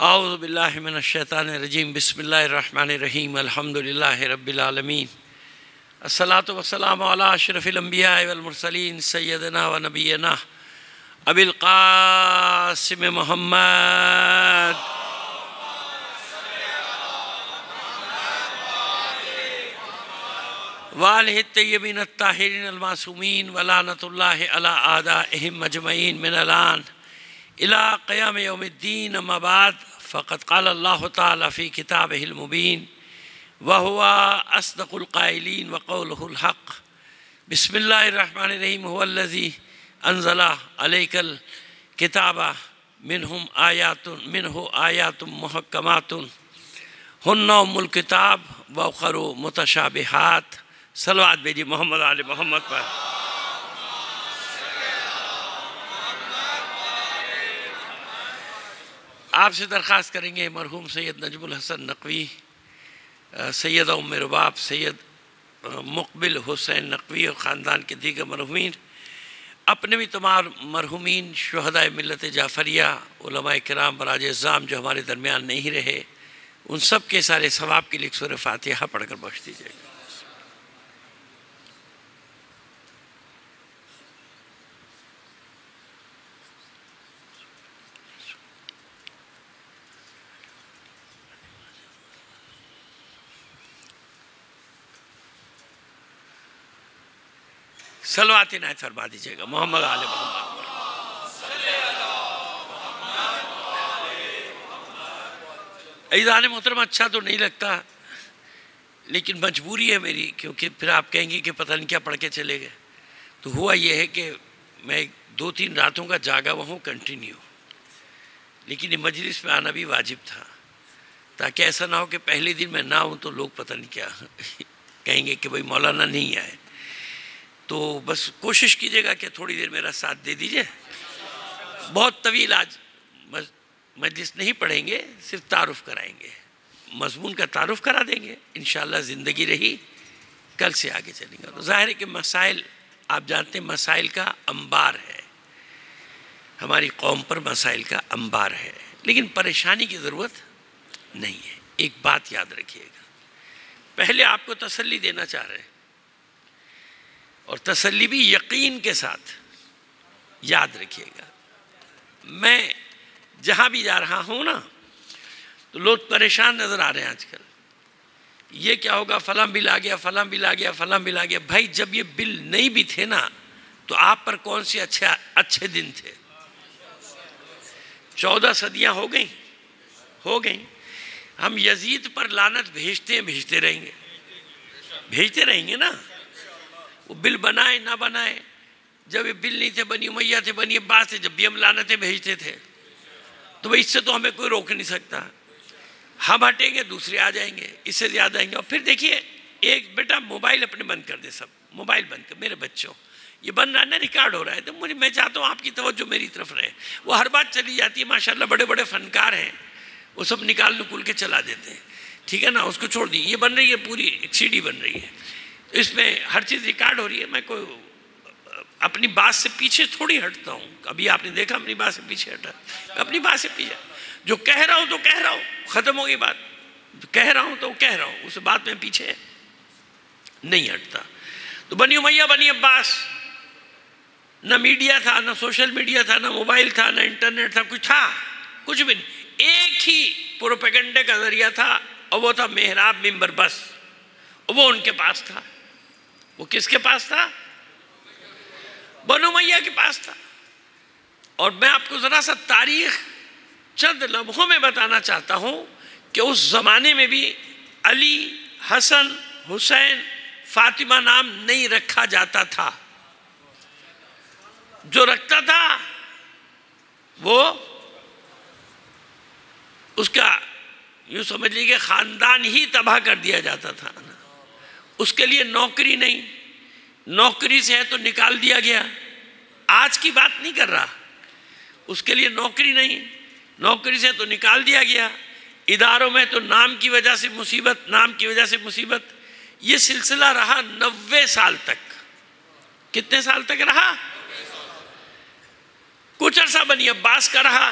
اعوذ باللہ من الشیطان الرجیم بسم اللہ الرحمن الرحیم الحمدللہ رب العالمین الصلاۃ والسلام علی اشرف الانبیاء والمرسلین سیدنا و نبینا ابی القاسم محمد وآلہ الطیبین الطاہرین المعصومین ولعنۃ اللہ علی اعدائہم اجمعین من الآن الى قیام یوم الدین اما بعد فقد قال اللہ تعالی فی کتابہ المبین وہو اصدق القائلین وقولہ الحق بسم اللہ الرحمن الرحیم هو الذی انزل علیک الکتاب منہ آیات محکمات ہن ام الکتاب واخر متشابہات صلوات بھیجی محمد آل محمد پر۔ آپ سے درخواست کریں گے مرحوم سید نجم الحسن نقوی، سید ام رباب، سید مقبل حسین نقوی اور خاندان کے دیگر مرحومین، اپنے بھی تمام مرحومین شہداء ملت جعفریہ، علماء کرام براج اعظام جو ہمارے درمیان نہیں رہے، ان سب کے سارے ثواب کے لیے سورہ فاتحہ پڑھ کر بخش دیجیے گا۔ صلوات عنایت فرما دیجیے گا محمد آل محمد۔ عزیزان محترم، اچھا تو نہیں لگتا لیکن مجبوری ہے میری، کیونکہ پھر آپ کہیں گے کہ پتہ نہیں کیا پڑھ کے چلے گئے۔ تو ہوا یہ ہے کہ میں 2-3 راتوں کا جاگا ہوا ہوں کنٹینیو، لیکن یہ مجلس میں آنا بھی واجب تھا تاکہ ایسا نہ ہو کہ پہلے دن میں نہ ہوں تو لوگ پتہ نہیں کیا کہیں گے کہ بھائی مولانا نہیں آئے۔ تو بس کوشش کیجئے گا کہ تھوڑی دیر میرا ساتھ دے دیجئے۔ بہت طویل آج مجلس نہیں پڑھیں گے، صرف تعارف کرائیں گے، مضمون کا تعارف کرا دیں گے، انشاءاللہ زندگی رہی کل سے آگے چلیں گے۔ تو ظاہر ہے کہ مسائل آپ جانتے ہیں، مسائل کا انبار ہے، ہماری قوم پر مسائل کا انبار ہے، لیکن پریشانی کی ضرورت نہیں ہے۔ ایک بات یاد رکھیے گا، پہلے آپ کو تسلی دینا چاہ رہے ہیں، اور تسلی بھی یقین کے ساتھ یاد رکھیے گا۔ میں جہاں بھی جا رہا ہوں نا تو لوگ پریشان نظر آ رہے ہیں آج کل، یہ کیا ہوگا، فلاں بل آ گیا، فلاں بل آ گیا، فلاں بل آ گیا۔ بھائی جب یہ بل نہیں بھی تھے نا تو آپ پر کون سے اچھے دن تھے؟ 14 صدیاں ہو گئیں۔ ہم یزید پر لعنت بھیجتے رہیں گے نا، وہ بل بنائے نہ بنائے۔ جب یہ بل نہیں تھے، بنی امیہ تھے، بنی عباس تھے، جب بھی ہم لعنتیں بھیجتے تھے، تو اس سے تو ہمیں کوئی روک نہیں سکتا۔ ہم ہٹیں گے دوسرے آ جائیں گے، اس سے زیادہ آئیں گے۔ اور پھر دیکھیے، ایک بیٹا موبائل اپنے بند کر دے، سب موبائل بند کر، میرے بچوں یہ بن رہا ہے نا، ریکارڈ ہو رہا ہے، تو میں چاہتا ہوں آپ کی توجہ میری طرف رہے۔ وہ ہر بات چلی جاتی ہے، ماشاءاللہ بڑے بڑے فنکار ہیں، وہ سب نکال کے چلا دیتے ہیں، ٹھیک ہے نا، اس کو چھوڑ دی۔ یہ بن رہی ہے، پوری ایک سی ڈی بن رہی ہے، اس میں ہر چیز ریکارڈ ہو رہی ہے۔ میں کوئی اپنی بات سے پیچھے تھوڑی ہٹتا ہوں، ابھی آپ نے دیکھا اپنی بات سے پیچھے ہٹا، اپنی بات سے پیچھے جو کہہ رہا ہوں تو کہہ رہا ہوں، ختم ہو گئی بات، کہہ رہا ہوں تو کہہ رہا ہوں، اس بات میں پیچھے نہیں ہٹتا۔ تو بنی امیہ بنی عباس، نہ میڈیا تھا، نہ سوشل میڈیا تھا، نہ موبائل تھا، نہ انٹرنیٹ تھا، کچھ بھی نہیں، ایک ہی پروپیگنڈے کا ذریعہ تھا، اور وہ تھا محراب منبر، بس وہ ان کے پاس تھا۔ وہ کس کے پاس تھا؟ بنو امیہ کے پاس تھا۔ اور میں آپ کو ذرا سا تاریخ چند لمحوں میں بتانا چاہتا ہوں کہ اس زمانے میں بھی علی، حسن، حسین، فاطمہ نام نہیں رکھا جاتا تھا۔ جو رکھتا تھا وہ اس کا یوں سمجھ لیجیے خاندان ہی تباہ کر دیا جاتا تھا۔ اس کے لیے نوکری نہیں، نوکری سے ہے تو نکال دیا گیا۔ آج کی بات نہیں کر رہا، اس کے لیے نوکری نہیں، نوکری سے تو نکال دیا گیا۔ اداروں میں تو نام کی وجہ سے مصیبت، یہ سلسلہ رہا 90 سال تک۔ کتنے سال تک رہا؟ کچھ عرصہ بنی عباس کا رہا،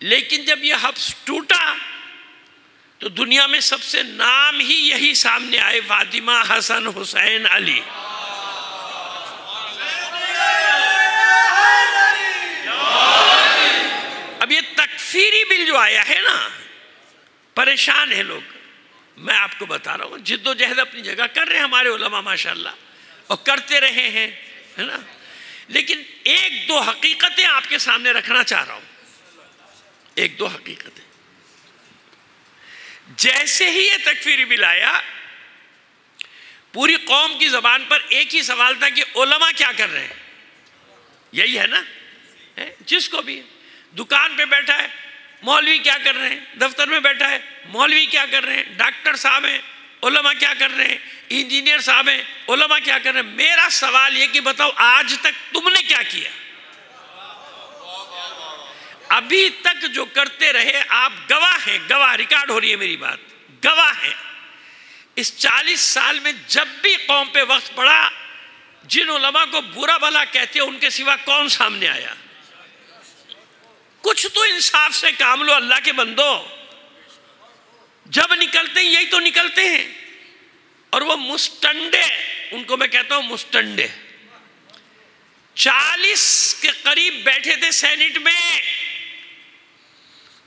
لیکن جب یہ حبس ٹوٹا تو دنیا میں سب سے نام ہی یہی سامنے آئے، فاطمہ، حسن، حسین، علی۔ اب یہ تکفیری بل جو آیا ہے نا، پریشان ہیں لوگ۔ میں آپ کو بتا رہا ہوں، جد و جہد اپنی جگہ کر رہے ہیں ہمارے علماء ماشاءاللہ، اور کرتے رہے ہیں، ہے نا، لیکن ایک دو حقیقتیں آپ کے سامنے رکھنا چاہ رہا ہوں، ایک دو حقیقتیں۔ جیسے ہی یہ تکفیری بل آیا، پوری قوم کی زبان پر ایک ہی سوال تھا کہ علماء کیا کر رہے ہیں؟ یہی ہے نا، جس کو بھی دکان پہ بیٹھا ہے مولوی کیا کر رہے ہیں، دفتر میں بیٹھا ہے مولوی کیا کر رہے ہیں، ڈاکٹر صاحب ہیں علماء کیا کر رہے ہیں، انجینئر صاحب ہیں علماء کیا کر رہے ہیں۔ میرا سوال یہ کہ بتاؤ آج تک تم نے کیا کیا؟ ابھی تک جو کرتے رہے آپ گواہ ہیں، گواہ، ریکارڈ ہو رہی ہے میری بات، گواہ ہیں۔ اس 40 سال میں جب بھی قوم پہ وقت پڑا، جن علماء کو برا بھلا کہتے ہیں ان کے سوا کون سامنے آیا؟ کچھ تو انصاف سے کام لو اللہ کے بندو۔ جب نکلتے ہیں یہی تو نکلتے ہیں، اور وہ مستنڈے، ان کو میں کہتا ہوں مستنڈے، 40 کے قریب بیٹھے تھے سینٹ میں،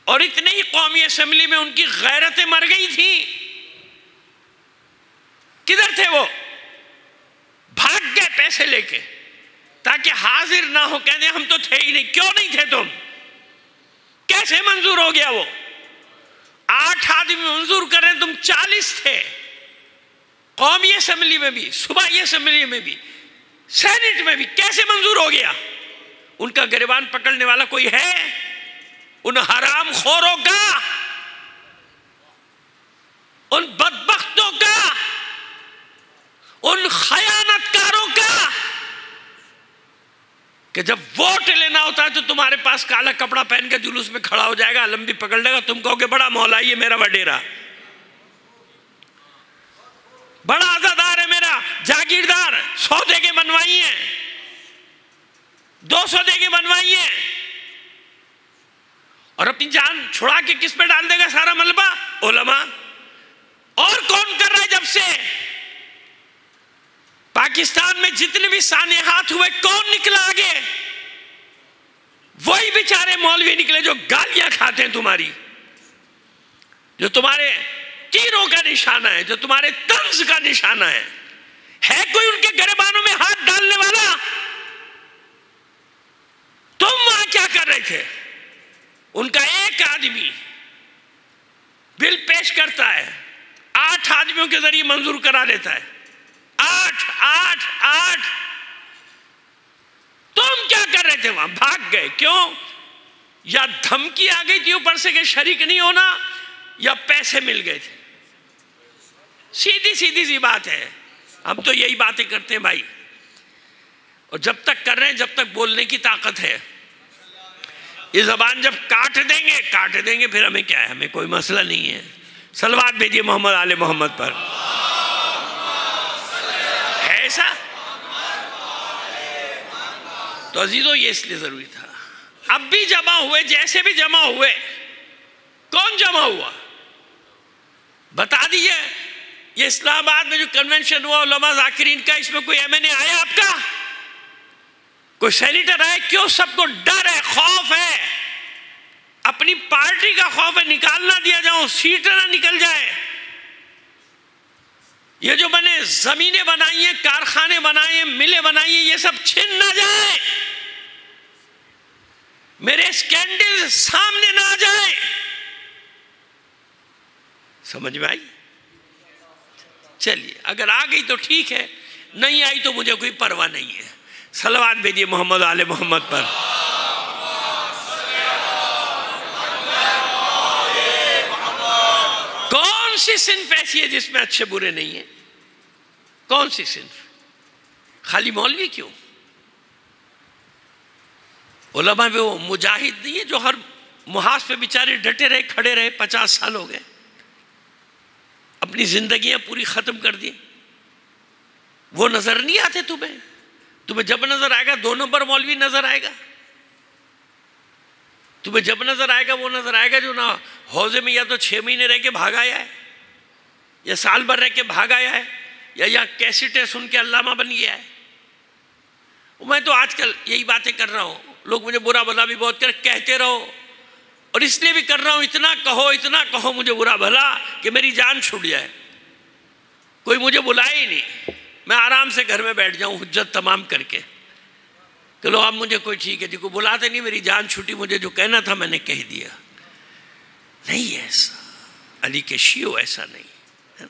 اور اتنے ہی قومی اسمبلی میں ان کی غیرتیں مر گئی تھی۔ کدھر تھے وہ؟ بھاگ گئے پیسے لے کے تاکہ حاضر نہ ہو، کہتے ہیں ہم تو تھے ہی نہیں۔ کیوں نہیں تھے تم؟ کیسے منظور ہو گیا وہ؟ 8 آدمی منظور کر رہے ہیں، تم 40 تھے، قومی اسمبلی میں بھی، صوبائی اسمبلی میں بھی، سینٹ میں بھی، کیسے منظور ہو گیا؟ ان کا گریبان پکڑنے والا کوئی ہے؟ ان حرام خوروں کا، ان بدبختوں کا، ان خیانت کاروں کا، کہ جب ووٹ لینا ہوتا ہے تو تمہارے پاس کالا کپڑا پہن کے جلوس میں کھڑا ہو جائے گا، علم بھی پکڑ لے گا، تم کہو گے بڑا مولا یہ میرا وڈیرا، بڑا عزادار ہے میرا، جاگیردار، 100 دے کے بنوائی ہیں، 200 دے کے بنوائی ہیں، اور اپنی جان چھڑا کے کس پہ ڈال دے گا سارا ملبہ؟ علماء۔ اور کون کر رہا ہے؟ جب سے پاکستان میں جتنے بھی سانحات ہوئے کون نکلا آگے؟ وہی بیچارے مولوی نکلے جو گالیاں کھاتے ہیں تمہاری، جو تمہارے تیروں کا نشانہ ہے، جو تمہارے طنز کا نشانہ ہے۔ ہے کوئی ان کے گریبانوں میں ہاتھ ڈالنے والا؟ تم وہاں کیا کر رہے تھے؟ ان کا ایک آدمی بل پیش کرتا ہے، 8 آدمیوں کے ذریعے منظور کرا دیتا ہے، 8 تم کیا کر رہے تھے وہاں؟ بھاگ گئے۔ کیوں؟ یا دھمکی آ گئی تھی اوپر سے کہ شریک نہیں ہونا، یا پیسے مل گئے تھے۔ سیدھی سی بات ہے، ہم تو یہی باتیں کرتے ہیں بھائی، اور جب تک کر رہے ہیں جب تک بولنے کی طاقت ہے۔ یہ زبان جب کاٹ دیں گے پھر ہمیں کیا ہے؟ ہمیں کوئی مسئلہ نہیں ہے۔ صلوات بھیجیے محمد آل محمد پر۔ ہے ایسا؟ تو عزیزو یہ اس لیے ضروری تھا۔ اب بھی جمع ہوئے، جیسے بھی جمع ہوئے، کون جمع ہوا؟ بتا دیجئے۔ یہ اسلام آباد میں جو کنونشن ہوا علماء ذاکرین کا، اس میں کوئی ایم این اے آیا آپ کا؟ کوئی سینیٹر آئے؟ کیوں؟ سب کو ڈر ہے، خوف ہے، اپنی پارٹی کا خوف ہے، نکال نہ دیا جاؤں، سیٹ نہ نکل جائے۔ یہ جو بنے زمینیں بنائی ہیں، کارخانے بنائے ہیں، ملیں بنائی ہیں، یہ سب چھن نہ جائیں، میرے سکینڈل سامنے نہ آ جائیں۔ سمجھ میں آئی؟ چلیے، اگر آ گئی تو ٹھیک ہے، نہیں آئی تو مجھے کوئی پرواہ نہیں ہے۔ صلوات بھیجیے محمد آل محمد پر۔ کون سی صنف ایسی ہے جس میں اچھے برے نہیں ہیں؟ کون سی صنف؟ خالی مولوی کیوں؟ علماء میں وہ مجاہد نہیں ہے جو ہر محاذ پہ بیچارے ڈٹے رہے، کھڑے رہے، 50 سال ہو گئے، اپنی زندگیاں پوری ختم کر دی؟ وہ نظر نہیں آتے تمہیں؟ تمہیں جب نظر آئے گا 2 نمبر مولوی نظر آئے گا؟ تمہیں جب نظر آئے گا وہ نظر آئے گا جو نہ حوضے میں یا تو 6 مہینے رہ کے بھاگ آیا ہے، یا سال بھر رہ کے بھاگ آیا ہے، یا کیسٹیں سن کے علامہ بن گیا ہے۔ میں تو آج کل یہی باتیں کر رہا ہوں، لوگ مجھے برا بھلا بھی بہت کہتے رہو، اور اس لیے بھی کر رہا ہوں اتنا کہو مجھے برا بھلا کہ میری جان چھوٹ جائے، کوئی مجھے بلائے ہی نہیں، میں آرام سے گھر میں بیٹھ جاؤں حجت تمام کر کے کہ لو اب مجھے کوئی ٹھیک ہے جی، کوئی بلاتے نہیں، میری جان چھوٹی، مجھے جو کہنا تھا میں نے کہہ دیا۔ نہیں ایسا، علی کے شیعوں ایسا نہیں ہے۔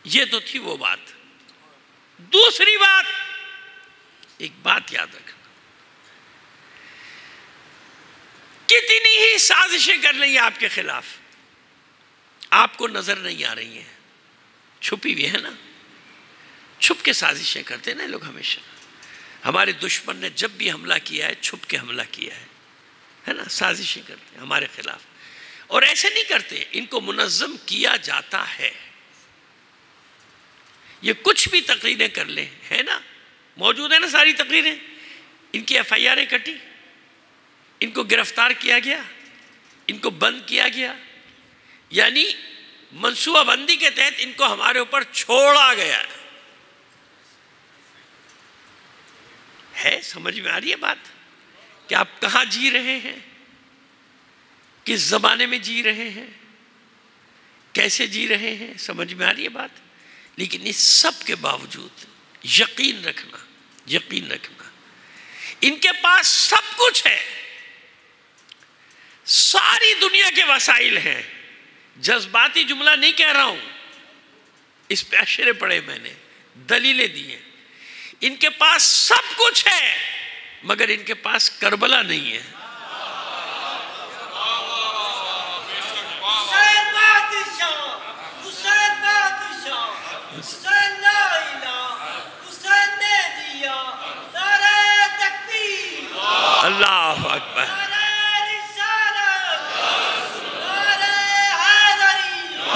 یہ تو تھی وہ بات۔ دوسری بات، ایک بات یاد رکھنا، کتنی ہی سازشیں کر لیں آپ کے خلاف، آپ کو نظر نہیں آ رہی ہیں، چھپی ہوئی ہے نا، چھپ کے سازشیں کرتے ہیں نا لوگ ہمیشہ۔ ہمارے دشمن نے جب بھی حملہ کیا ہے چھپ کے حملہ کیا ہے نا، سازشیں کرتے ہیں ہمارے خلاف، اور ایسے نہیں کرتے، ان کو منظم کیا جاتا ہے۔ یہ کچھ بھی تقریریں کر لیں، ہے نا، موجود ہے نا ساری تقریریں، ان کی FIRیں کٹی، ان کو گرفتار کیا گیا، ان کو بند کیا گیا، یعنی منصوبہ بندی کے تحت ان کو ہمارے اوپر چھوڑا گیا ہے۔ سمجھ میں آ رہی ہے بات کہ آپ کہاں جی رہے ہیں، کس زمانے میں جی رہے ہیں، کیسے جی رہے ہیں، سمجھ میں آ رہی ہے بات۔ لیکن اس سب کے باوجود یقین رکھنا ان کے پاس سب کچھ ہے، ساری دنیا کے وسائل ہیں۔ جذباتی جملہ نہیں کہہ رہا ہوں، اس پہ اشرے پڑھے میں نے، دلیلیں دی ہیں۔ ان کے پاس سب کچھ ہے مگر ان کے پاس کربلا نہیں ہے۔ اللہ اکبر۔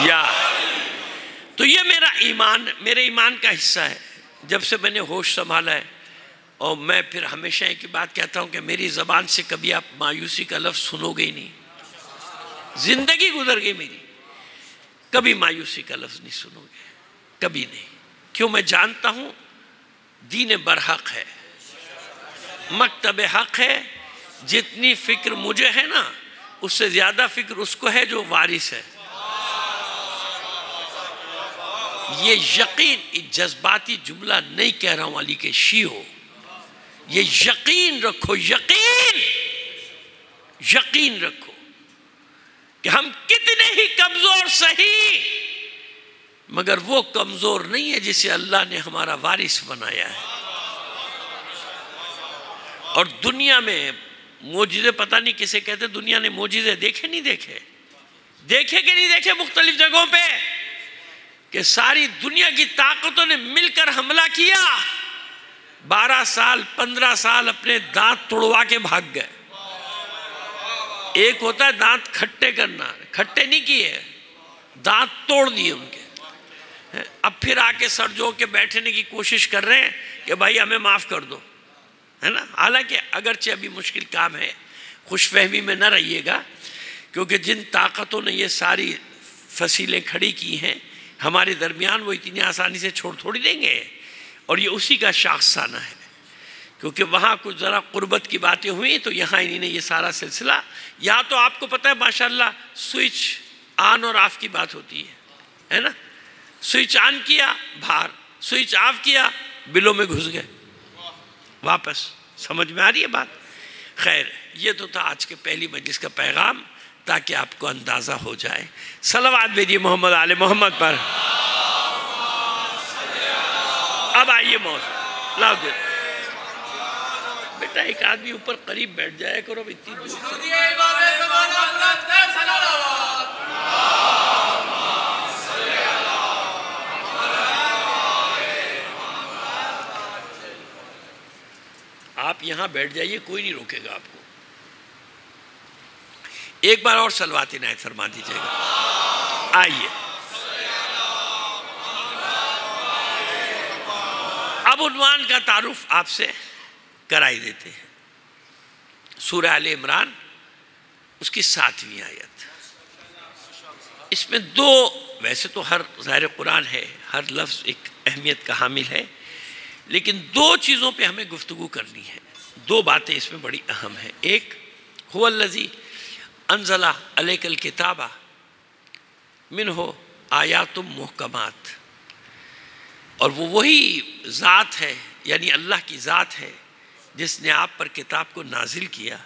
یا تو یہ میرے ایمان کا حصہ ہے۔ جب سے میں نے ہوش سنبھالا ہے، اور میں پھر ہمیشہ ایک ہی بات کہتا ہوں کہ میری زبان سے کبھی آپ مایوسی کا لفظ سنو گے ہی نہیں، زندگی گزر گئی میری، کبھی مایوسی کا لفظ نہیں سنو گے، کبھی نہیں۔ کیوں؟ میں جانتا ہوں دین برحق ہے، مکتب حق ہے، جتنی فکر مجھے ہے نا اس سے زیادہ فکر اس کو ہے جو وارث ہے۔ یہ یقین، جذباتی جملہ نہیں کہہ رہا ہوں علی کے شیعوں، یہ یقین رکھو، یقین رکھو کہ ہم کتنے ہی کمزور سہی مگر وہ کمزور نہیں ہے جسے اللہ نے ہمارا وارث بنایا ہے۔ اور دنیا میں معجزے پتہ نہیں کسے کہتے، دنیا نے معجزے دیکھے نہیں دیکھے کہ نہیں دیکھے مختلف جگہوں پہ، کہ ساری دنیا کی طاقتوں نے مل کر حملہ کیا، 12 سال 15 سال اپنے دانت توڑوا کے بھاگ گئے۔ ایک ہوتا ہے دانت کھٹے کرنا، کھٹے نہیں کیے، دانت توڑ دیے ان کے، اب پھر آ کے سر جو کے بیٹھنے کی کوشش کر رہے ہیں کہ بھائی ہمیں معاف کر دو، ہے نا۔ حالانکہ اگرچہ ابھی مشکل کام ہے، خوش فہمی میں نہ رہیے گا، کیونکہ جن طاقتوں نے یہ ساری فصیلیں کھڑی کی ہیں ہمارے درمیان، وہ اتنی آسانی سے چھوڑ تھوڑی دیں گے، اور یہ اسی کا شاخسانہ ہے، کیونکہ وہاں کچھ ذرا قربت کی باتیں ہوئیں تو یہاں انہی نے یہ سارا سلسلہ، یا تو آپ کو پتہ ہے ماشاءاللہ سوئچ آن اور آف کی بات ہوتی ہے نا، سوئچ آن کیا باہر، سوئچ آف کیا بلوں میں گھس گئے واپس۔ سمجھ میں آ رہی ہے بات؟ خیر، یہ تو تھا آج کے پہلی مجلس کا پیغام، تاکہ آپ کو اندازہ ہو جائے۔ صلوات بھیجیے محمد آل محمد پر۔ اب آئیے موضوع، لاؤ دے بیٹا، ایک آدمی اوپر قریب بیٹھ جائے کرو، اتنی دور سے۔ آپ یہاں بیٹھ جائیے، کوئی نہیں روکے گا آپ کو۔ ایک بار اور صلوات عنایت فرما دیجیے گا۔ آئیے اب عنوان کا تعارف آپ سے کرائی دیتے ہیں۔ سورہ آل عمران اس کی 7ویں آیت. اس میں دو، ویسے تو ہر ظاہر قرآن ہے، ہر لفظ ایک اہمیت کا حامل ہے، لیکن دو چیزوں پہ ہمیں گفتگو کرنی ہے. دو باتیں اس میں بڑی اہم ہیں. ایک هو الذی انزل علیک الکتاب منہ آیات محکمات، اور وہ وہی ذات ہے، یعنی اللہ کی ذات ہے جس نے آپ پر کتاب کو نازل کیا.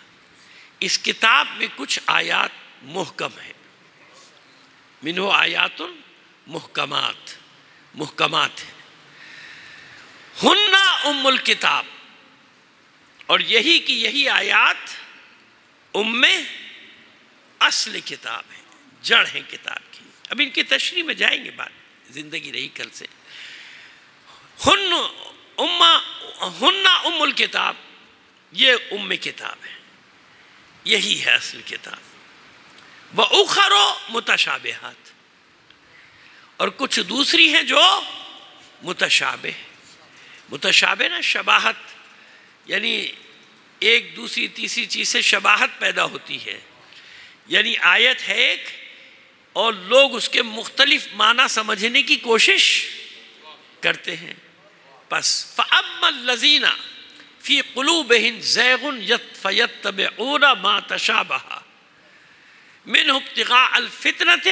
اس کتاب میں کچھ آیات محکم ہیں. منہ آیات محکمات، محکمات ہیں. ہن ام الکتاب، اور یہی کی یہی آیات ام اصل کتاب ہے، جڑ ہے کتاب کی. اب ان کی تشریح میں جائیں گے، بات زندگی رہی کل سے. ہن ام الکتاب، یہ ام کتاب ہے، یہی ہے اصل کتاب. وَأُخَرُ مُتَشَابِهَاتِ، اور کچھ دوسری ہیں جو متشابہ. متشابہ نا شباہت، یعنی ایک دوسری تیسری چیز سے شباہت پیدا ہوتی ہے. یعنی آیت ہے ایک اور لوگ اس کے مختلف معنی سمجھنے کی کوشش کرتے ہیں. پس فَأَمَّا الَّذِينَ فِي قُلُوبِهِمْ زَيْغٌ فَيَتَّبِعُونَ مَا تَشَابَهَ مِنْهُ ابْتِغَاءَ الْفِتْنَةِ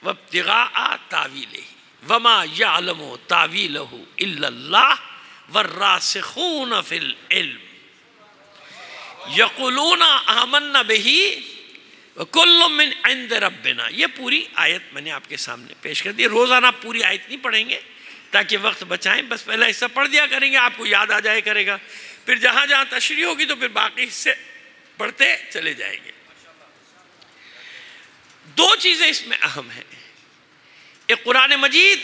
وَابْتِغَاءَ تَأْوِيلِهِ وَمَا يَعْلَمُ تَأْوِيلَهُ إِلَّا اللَّهُ وَالرَّاسِخُونَ فِي الْعِلْمِ يَقُولُونَ آمَنَّا بِهِ وَكُلٌّ مِّنْ عِندِ رَبِّنَا. یہ پوری آیت میں نے آپ کے سامنے پیش کر دی. روزانہ پوری آیت نہیں پڑھیں گے تاکہ وقت بچائیں، بس پہلا حصہ پڑھ دیا کریں گے، آپ کو یاد آ جائے کرے گا. پھر جہاں جہاں تشریح ہوگی تو پھر باقی حصے پڑھتے چلے جائیں گے. دو چیزیں اس میں اہم ہیں. ایک قرآن مجید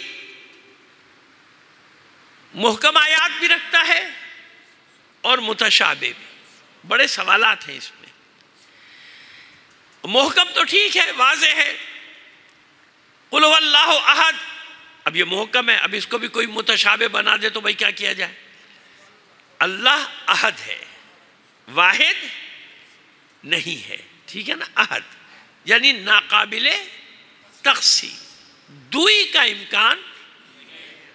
محکم آیات بھی رکھتا ہے اور متشابہ بھی. بڑے سوالات ہیں اس میں. محکم تو ٹھیک ہے، واضح ہے، قل هو اللہ احد. اب یہ محکم ہے، اب اس کو بھی کوئی متشابہ بنا دے تو بھائی کیا کیا جائے. اللہ احد ہے، واحد نہیں ہے، ٹھیک ہے نا. احد یعنی ناقابل تقسیم، دوئی کا امکان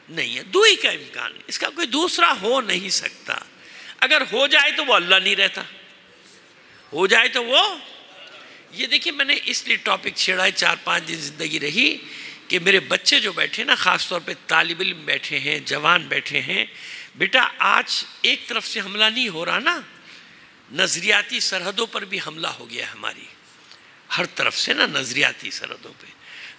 نہیں ہے. دوئی کا امکان نہیں، اس کا کوئی دوسرا ہو نہیں سکتا. اگر ہو جائے تو وہ اللہ نہیں رہتا، ہو جائے تو وہ. یہ دیکھیں میں نے اس لیے ٹاپک چھیڑا ہے، 4-5 دن زندگی رہی کہ میرے بچے جو بیٹھے نا، خاص طور پہ طالب علم بیٹھے ہیں، جوان بیٹھے ہیں، بیٹا آج ایک طرف سے حملہ نہیں ہو رہا نا، نظریاتی سرحدوں پر بھی حملہ ہو گیا ہماری، ہر طرف سے نا نظریاتی سرحدوں پہ.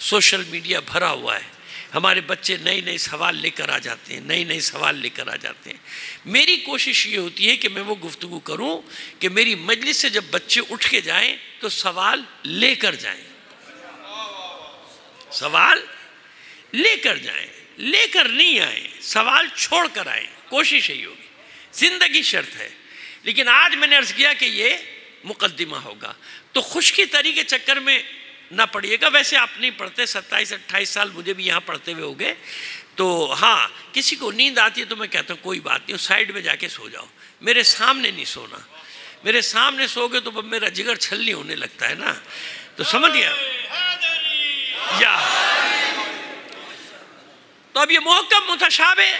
سوشل میڈیا بھرا ہوا ہے، ہمارے بچے نئے نئے سوال لے کر آ جاتے ہیں، نئے نئے سوال لے کر آ جاتے ہیں. میری کوشش یہ ہوتی ہے کہ میں وہ گفتگو کروں کہ میری مجلس سے جب بچے اٹھ کے جائیں تو سوال لے کر جائیں، سوال لے کر جائیں، لے کر نہیں آئیں، سوال چھوڑ کر آئیں. کوشش یہی ہوگی، زندگی شرط ہے. لیکن آج میں نے عرض کیا کہ یہ مقدمہ ہوگا، تو خشکی تری کے چکر میں نہ پڑھیے گا. ویسے آپ نہیں پڑھتے، 27-28 سال مجھے بھی یہاں پڑھتے ہوئے ہو گئے. تو ہاں کسی کو نیند آتی ہے تو میں کہتا ہوں کوئی بات نہیں، سائیڈ میں جا کے سو جاؤ، میرے سامنے نہیں سونا. میرے سامنے سو گے تو میرا جگر چھلنی ہونے لگتا ہے نا. تو سمجھ گیا یا. تو اب یہ محکم متشابہ،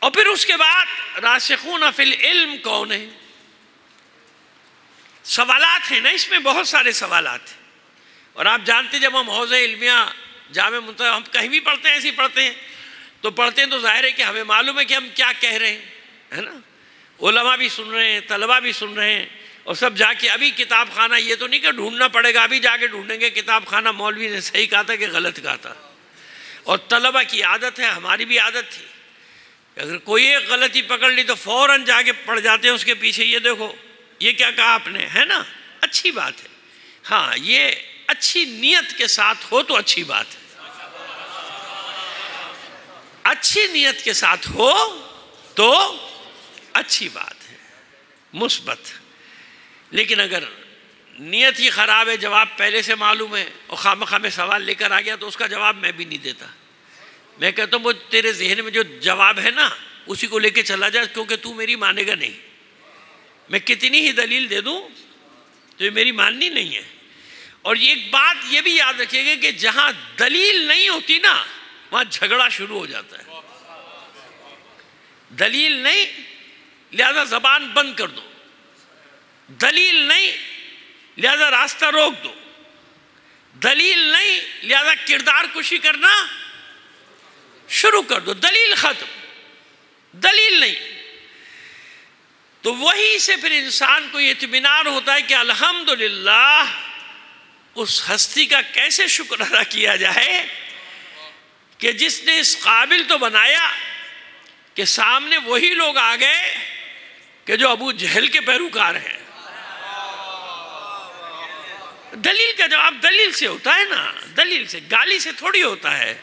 اور پھر اس کے بعد راسخون فی العلم کون ہے. سوالات ہیں نا اس میں، بہت سارے سوالات ہیں. اور آپ جانتے جب ہم حوزہ علمیہ جامع ہم کہیں بھی پڑھتے ہیں، ایسے ہی پڑھتے ہیں، تو پڑھتے ہیں تو ظاہر ہے کہ ہمیں معلوم ہے کہ ہم کیا کہہ رہے ہیں، ہے نا. علماء بھی سن رہے ہیں، طلباء بھی سن رہے ہیں، اور سب جا کے ابھی کتاب خانہ، یہ تو نہیں کہ ڈھونڈنا پڑے گا، ابھی جا کے ڈھونڈیں گے کتاب خانہ مولوی نے صحیح کہا تھا کہ غلط کہا تھا. اور طلباء کی عادت ہے، ہماری بھی عادت تھی، اگر کوئی ایک غلطی پکڑ لی تو فوراً جا کے پڑھ جاتے ہیں اس کے پیچھے، یہ دیکھو یہ کیا کہا آپ نے، ہے نا. اچھی بات ہے، ہاں یہ اچھی نیت کے ساتھ ہو تو اچھی بات ہے، اچھی نیت کے ساتھ ہو تو اچھی بات ہے، مثبت. لیکن اگر نیت ہی خراب ہے، جواب پہلے سے معلوم ہے، اور خامخواہ میں سوال لے کر آ گیا تو اس کا جواب میں بھی نہیں دیتا. میں کہتا ہوں وہ تیرے ذہن میں جو جواب ہے نا اسی کو لے کے چلا جا، کیونکہ تو میری مانے گا نہیں. میں کتنی ہی دلیل دے دوں تو یہ میری ماننی نہیں ہے. اور ایک بات یہ بھی یاد رکھیے گا کہ جہاں دلیل نہیں ہوتی نا وہاں جھگڑا شروع ہو جاتا ہے. دلیل نہیں لہذا زبان بند کر دو، دلیل نہیں لہذا راستہ روک دو، دلیل نہیں لہذا کردار کشی کرنا شروع کر دو. دلیل ختم، دلیل نہیں. تو وہی سے پھر انسان کو یہ اطمینان ہوتا ہے کہ الحمدللہ اس ہستی کا کیسے شکر ادا کیا جائے کہ جس نے اس قابل تو بنایا کہ سامنے وہی لوگ آ گئے کہ جو ابو جہل کے پیروکار ہیں. دلیل کا جواب دلیل سے ہوتا ہے نا، دلیل سے، گالی سے تھوڑی ہوتا ہے.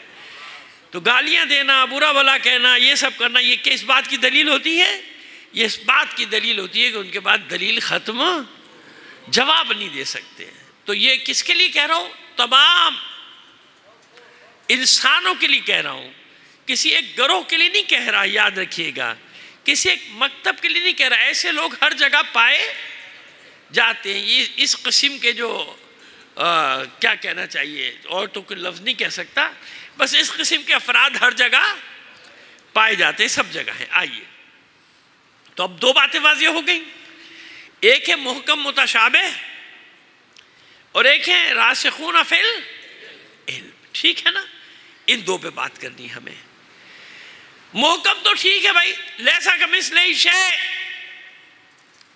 تو گالیاں دینا، برا بھلا کہنا، یہ سب کرنا، یہ کس بات کی دلیل ہوتی ہے؟ یہ اس بات کی دلیل ہوتی ہے کہ ان کے بعد دلیل ختم، جواب نہیں دے سکتے. تو یہ کس کے لیے کہہ رہا ہوں؟ تمام انسانوں کے لیے کہہ رہا ہوں، کسی ایک گروہ کے لیے نہیں کہہ رہا، یاد رکھیے گا. کسی ایک مکتب کے لیے نہیں کہہ رہا. ایسے لوگ ہر جگہ پائے جاتے ہیں. یہ اس قسم کے جو کیا کہنا چاہیے، اور تو کوئی لفظ نہیں کہہ سکتا، بس اس قسم کے افراد ہر جگہ پائے جاتے ہیں، سب جگہ ہیں. آئیے تو اب دو باتیں واضح ہو گئیں. ایک ہے محکم متشابہ اور ایک ہے راسخون فی العلم. ٹھیک ہے نا؟ ان دو پہ بات کرنی ہمیں. محکم تو ٹھیک ہے بھائی، لیسا کمثلہ شیء،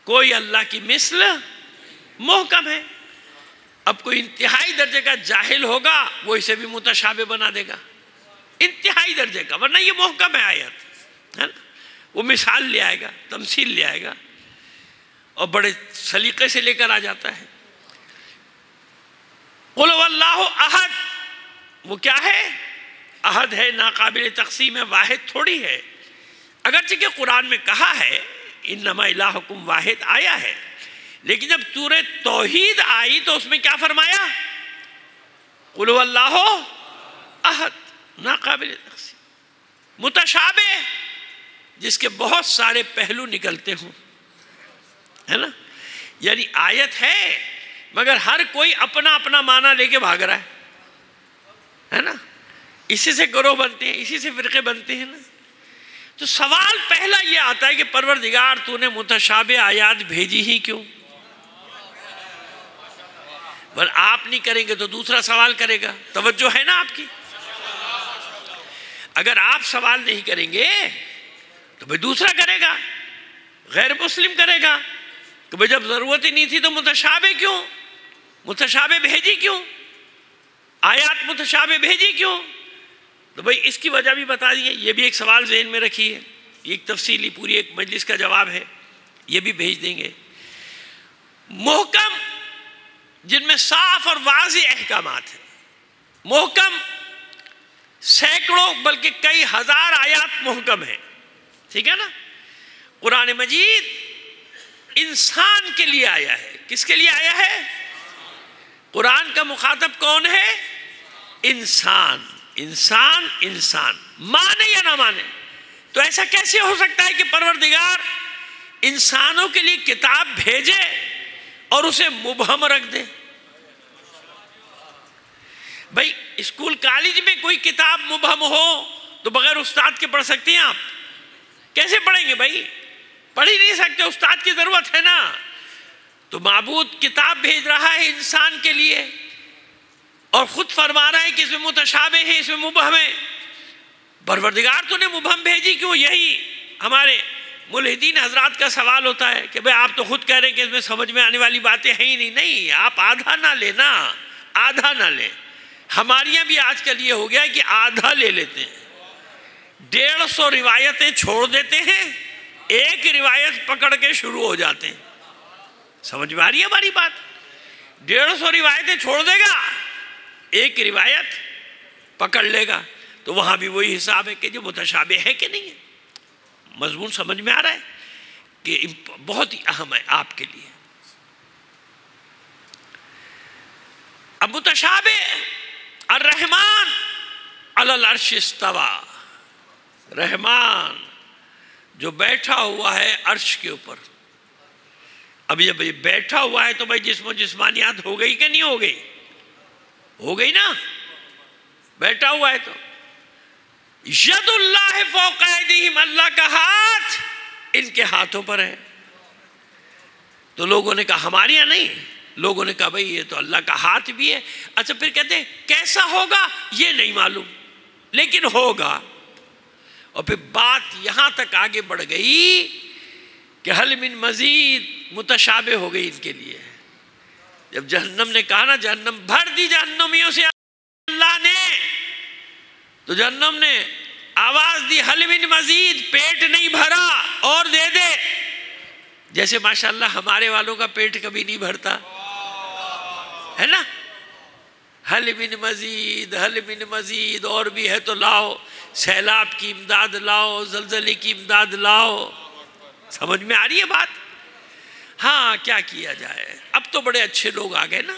کوئی اللہ کی مثل محکم ہے. اب کوئی انتہائی درجے کا جاہل ہوگا وہ اسے بھی متشابہ بنا دے گا، انتہائی درجے کا، ورنہ یہ محکم ہے آیت، ہے نا؟ وہ مثال لے آئے گا، تمثیل لے آئے گا اور بڑے سلیقے سے لے کر آ جاتا ہے. قل هو اللہ احد، وہ کیا ہے؟ احد ہے، ناقابل تقسیم ہے، واحد تھوڑی ہے. اگرچہ کہ قرآن میں کہا ہے انما الہکم واحد آیا ہے، لیکن جب سورہ توحید آئی تو اس میں کیا فرمایا؟ قل هو اللہ احد، ناقابل تقسیم. متشابہ جس کے بہت سارے پہلو نکلتے ہوں، ہے نا؟ یعنی آیت ہے مگر ہر کوئی اپنا اپنا معنی لے کے بھاگ رہا ہے نا؟ اسی سے گروہ بنتے ہیں، اسی سے فرقے بنتے ہیں نا. تو سوال پہلا یہ آتا ہے کہ پروردگار تو نے متشابہ آیات بھیجی ہی کیوں؟ بل آپ نہیں کریں گے تو دوسرا سوال کرے گا. توجہ ہے نا آپ کی؟ اگر آپ سوال نہیں کریں گے تو بھئی دوسرا کرے گا، غیر مسلم کرے گا کہ بھئی جب ضرورت ہی نہیں تھی تو متشابہ کیوں؟ متشابہ بھیجی کیوں؟ آیات متشابہ بھیجی کیوں؟ تو بھئی اس کی وجہ بھی بتا دیے. یہ بھی ایک سوال ذہن میں رکھیے، یہ ایک تفصیلی پوری ایک مجلس کا جواب ہے، یہ بھی بھیج دیں گے. محکم جن میں صاف اور واضح احکامات ہیں، محکم سینکڑوں بلکہ کئی ہزار آیات محکم ہیں. ٹھیک ہے نا؟ قرآن مجید انسان کے لیے آیا ہے. کس کے لیے آیا ہے؟ قرآن کا مخاطب کون ہے؟ انسان. انسان انسان مانے یا نہ مانے. تو ایسا کیسے ہو سکتا ہے کہ پروردگار انسانوں کے لیے کتاب بھیجے اور اسے مبہم رکھ دے؟ بھائی اسکول کالج میں کوئی کتاب مبہم ہو تو بغیر استاد کے پڑھ سکتے ہیں آپ؟ کیسے پڑھیں گے بھائی؟ پڑھ ہی نہیں سکتے، استاد کی ضرورت ہے نا. تو معبود کتاب بھیج رہا ہے انسان کے لیے اور خود فرما رہا ہے کہ اس میں متشابہ ہیں، اس میں مبہم ہے. پروردگار تو نے مبہم بھیجی کیوں؟ یہی ہمارے ملحدین حضرات کا سوال ہوتا ہے کہ بھئی آپ تو خود کہہ رہے ہیں کہ اس میں سمجھ میں آنے والی باتیں ہیں ہی نہیں. نہیں، آپ آدھا نہ لینا، آدھا نہ لیں. ہمارے یہاں بھی آج کل یہ ہو گیا ہے کہ آدھا لے لیتے ہیں، 150 روایتیں چھوڑ دیتے ہیں، ایک روایت پکڑ کے شروع ہو جاتے ہیں. سمجھ میں آ رہی ہے ہماری بات؟ 150 روایتیں چھوڑ دے گا، ایک روایت پکڑ لے گا. تو وہاں بھی وہی حساب ہے کہ جو متشابہ ہے کہ نہیں ہے. مضمون سمجھ میں آ رہا ہے کہ بہت ہی اہم ہے آپ کے لیے. اب متشابہ، الرحمن علی العرش استوى، رحمان جو بیٹھا ہوا ہے عرش کے اوپر. اب جب یہ بیٹھا ہوا ہے تو بھائی جسم و جسمانیات ہو گئی کہ نہیں ہو گئی؟ ہو گئی نا، بیٹھا ہوا ہے تو ید اللہ فوق ایدیہم، اللہ کا ہاتھ ان کے ہاتھوں پر ہے۔ تو لوگوں نے کہا ہمارے یہاں نہیں، لوگوں نے کہا بھئی یہ تو اللہ کا ہاتھ بھی ہے۔ اچھا پھر کہتے ہیں کیسا ہوگا یہ نہیں معلوم، لیکن ہوگا۔ اور پھر بات یہاں تک آگے بڑھ گئی کہ حل من مزید متشابہ ہو گئی ان کے لیے۔ جب جہنم نے کہا نا جہنم بھر دی جہنمیوں سے اللہ نے، تو جہنم نے آواز دی حل من مزید، پیٹ نہیں بھرا اور دے دے۔ جیسے ماشاءاللہ ہمارے والوں کا پیٹ کبھی نہیں بھرتا ہے نا، حل من مزید، حل من مزید، اور بھی ہے تو لاؤ، سیلاب کی امداد لاؤ، زلزلے کی امداد لاؤ۔ سمجھ میں آ رہی ہے بات؟ ہاں کیا کیا جائے، اب تو بڑے اچھے لوگ آ گئے نا،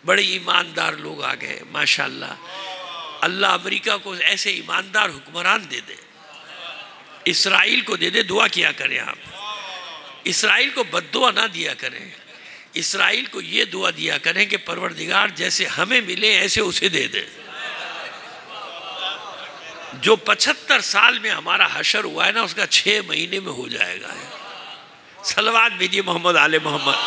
بڑے ایماندار لوگ آ گئے ماشاءاللہ۔ اللہ امریکہ کو ایسے ایماندار حکمران دے دے، اسرائیل کو دے دے، دعا کیا کریں آپ، اسرائیل کو بد دعا نہ دیا کریں، اسرائیل کو یہ دعا دیا کریں کہ پروردگار جیسے ہمیں ملے ایسے اسے دے دے۔ جو 75 سال میں ہمارا حشر ہوا ہے نا، اس کا 6 مہینے میں ہو جائے گا۔ صلوات بھیجیے محمد آل محمد۔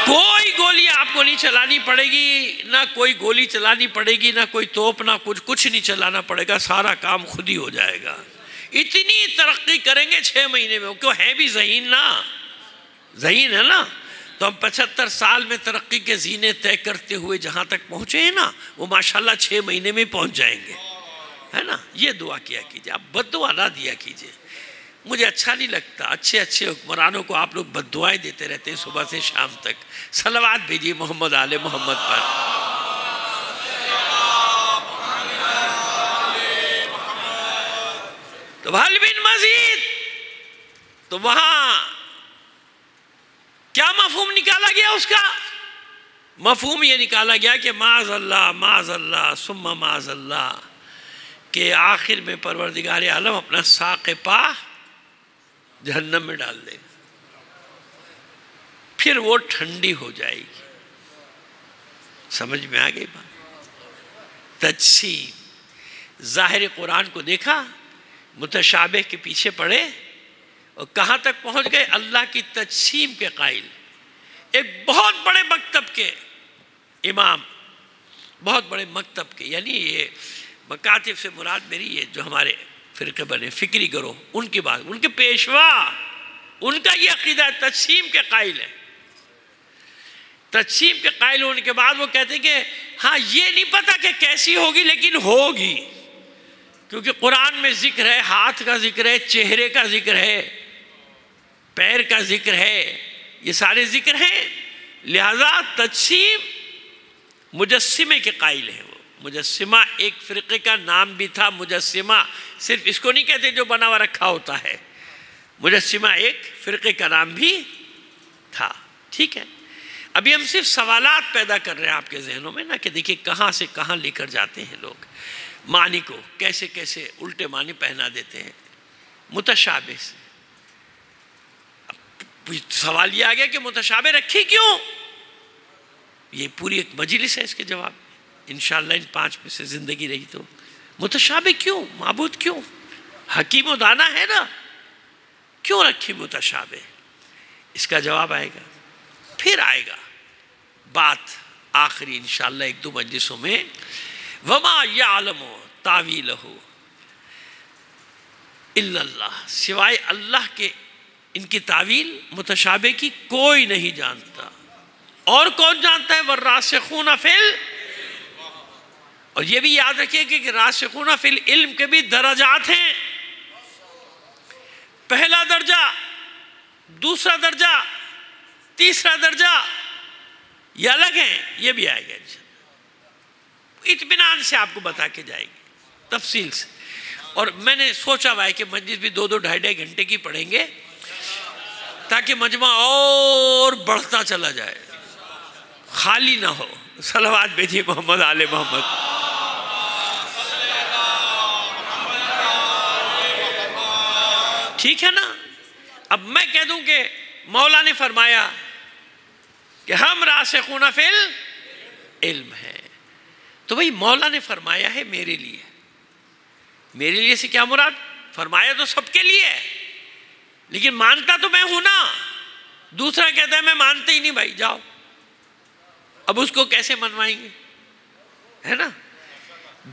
کوئی گولی آپ کو نہیں چلانی پڑے گی، نہ کوئی گولی چلانی پڑے گی، نہ کوئی توپ، نہ کچھ نہیں چلانا پڑے گا، سارا کام خود ہی ہو جائے گا۔ اتنی ترقی کریں گے 6 مہینے میں، کیوں ہے بھی ذہین نا، ذہین ہے نا۔ تو ہم 75 سال میں ترقی کے زینے طے کرتے ہوئے جہاں تک پہنچے ہیں نا، وہ ماشاءاللہ 6 مہینے میں پہنچ جائیں گے، ہے نا۔ یہ دعا کیا کیجئے، آپ بد دعا نہ دیا کیجئے۔ مجھے اچھا نہیں لگتا اچھے حکمرانوں کو آپ لوگ بد دعائیں دیتے رہتے ہیں صبح سے شام تک۔ صلوات بھیجیے محمد آل محمد پر۔ تو حل من مزید، تو وہاں کیا مفہوم نکالا گیا اس کا؟ مفہوم یہ نکالا گیا کہ معاذ اللہ ثم معاذ اللہ، کہ آخر میں پروردگار عالم اپنا ساق پا جہنم میں ڈال دے گا، پھر وہ ٹھنڈی ہو جائے گی۔ سمجھ میں آ گئی بات؟ تجسیم، ظاہر قرآن کو دیکھا، متشابہ کے پیچھے پڑے اور کہاں تک پہنچ گئے؟ اللہ کی تجسیم کے قائل، ایک بہت بڑے مکتب کے امام، بہت بڑے مکتب کے، یعنی یہ مکاتب سے مراد میری یہ جو ہمارے فرقے بنے فکری گروہ، ان کی بات، ان کے پیشوا، ان کا یہ عقیدہ تجسیم کے قائل ہے۔ تجسیم کے قائل ہونے کے بعد وہ کہتے ہیں کہ ہاں یہ نہیں پتا کہ کیسی ہوگی لیکن ہوگی، کیونکہ قرآن میں ذکر ہے، ہاتھ کا ذکر ہے، چہرے کا ذکر ہے، پیر کا ذکر ہے، یہ سارے ذکر ہیں، لہذا تجسیم مجسمے کے قائل ہیں۔ وہ مجسمہ ایک فرقے کا نام بھی تھا، مجسمہ صرف اس کو نہیں کہتے جو بنا ہوا رکھا ہوتا ہے، مجسمہ ایک فرقے کا نام بھی تھا۔ ٹھیک ہے، ابھی ہم صرف سوالات پیدا کر رہے ہیں آپ کے ذہنوں میں نا، کہ دیکھیں کہاں سے کہاں لے کر جاتے ہیں لوگ معنی کو، کیسے کیسے الٹے معنی پہنا دیتے ہیں متشابہ سے۔ سوال یہ آ گیا کہ متشابہ رکھی کیوں؟ یہ پوری ایک مجلس ہے اس کے جواب میں، انشاءاللہ ان 5 میں سے زندگی رہی تو۔ متشابہ کیوں؟ معبود کیوں؟ حکیم و دانا ہے نا، کیوں رکھی متشابہ؟ اس کا جواب آئے گا، پھر آئے گا بات آخری انشاءاللہ 1-2 مجلسوں میں۔ وَمَا يَعْلَمُ تَعْوِيلَهُ إِلَّا اللَّهُ، سوائے اللہ کے ان کی تعویل متشابہ کی کوئی نہیں جانتا۔ اور کون جانتا ہے؟ وَالرَّاسِخُونَ فِي الْعِلْمِ، اور یہ بھی یاد رکھیے کہ راسخون فی العلم کے بھی درجات ہیں، پہلا درجہ، دوسرا درجہ، تیسرا درجہ، یہ الگ ہیں، یہ بھی آئے گا انشاءاللہ، اطمینان سے آپ کو بتا کے جائیں گے تفصیل سے۔ اور میں نے سوچا ہوا ہے کہ مجلس بھی 2-2 ڈھائی گھنٹے کی پڑھیں گے تاکہ مجمع اور بڑھتا چلا جائے، خالی نہ ہو۔ صلوات بھیجیے محمد آل محمد۔ ٹھیک ہے نا؟ اب میں کہہ دوں کہ مولا نے فرمایا کہ ہم راسخون فی العلم ہیں، تو بھئی مولا نے فرمایا ہے میرے لیے، میرے لیے سے کیا مراد؟ فرمایا تو سب کے لیے ہے، لیکن مانتا تو میں ہوں نا۔ دوسرا کہتا ہے میں مانتا ہی نہیں، بھائی جاؤ، اب اس کو کیسے منوائیں گے؟ ہے نا؟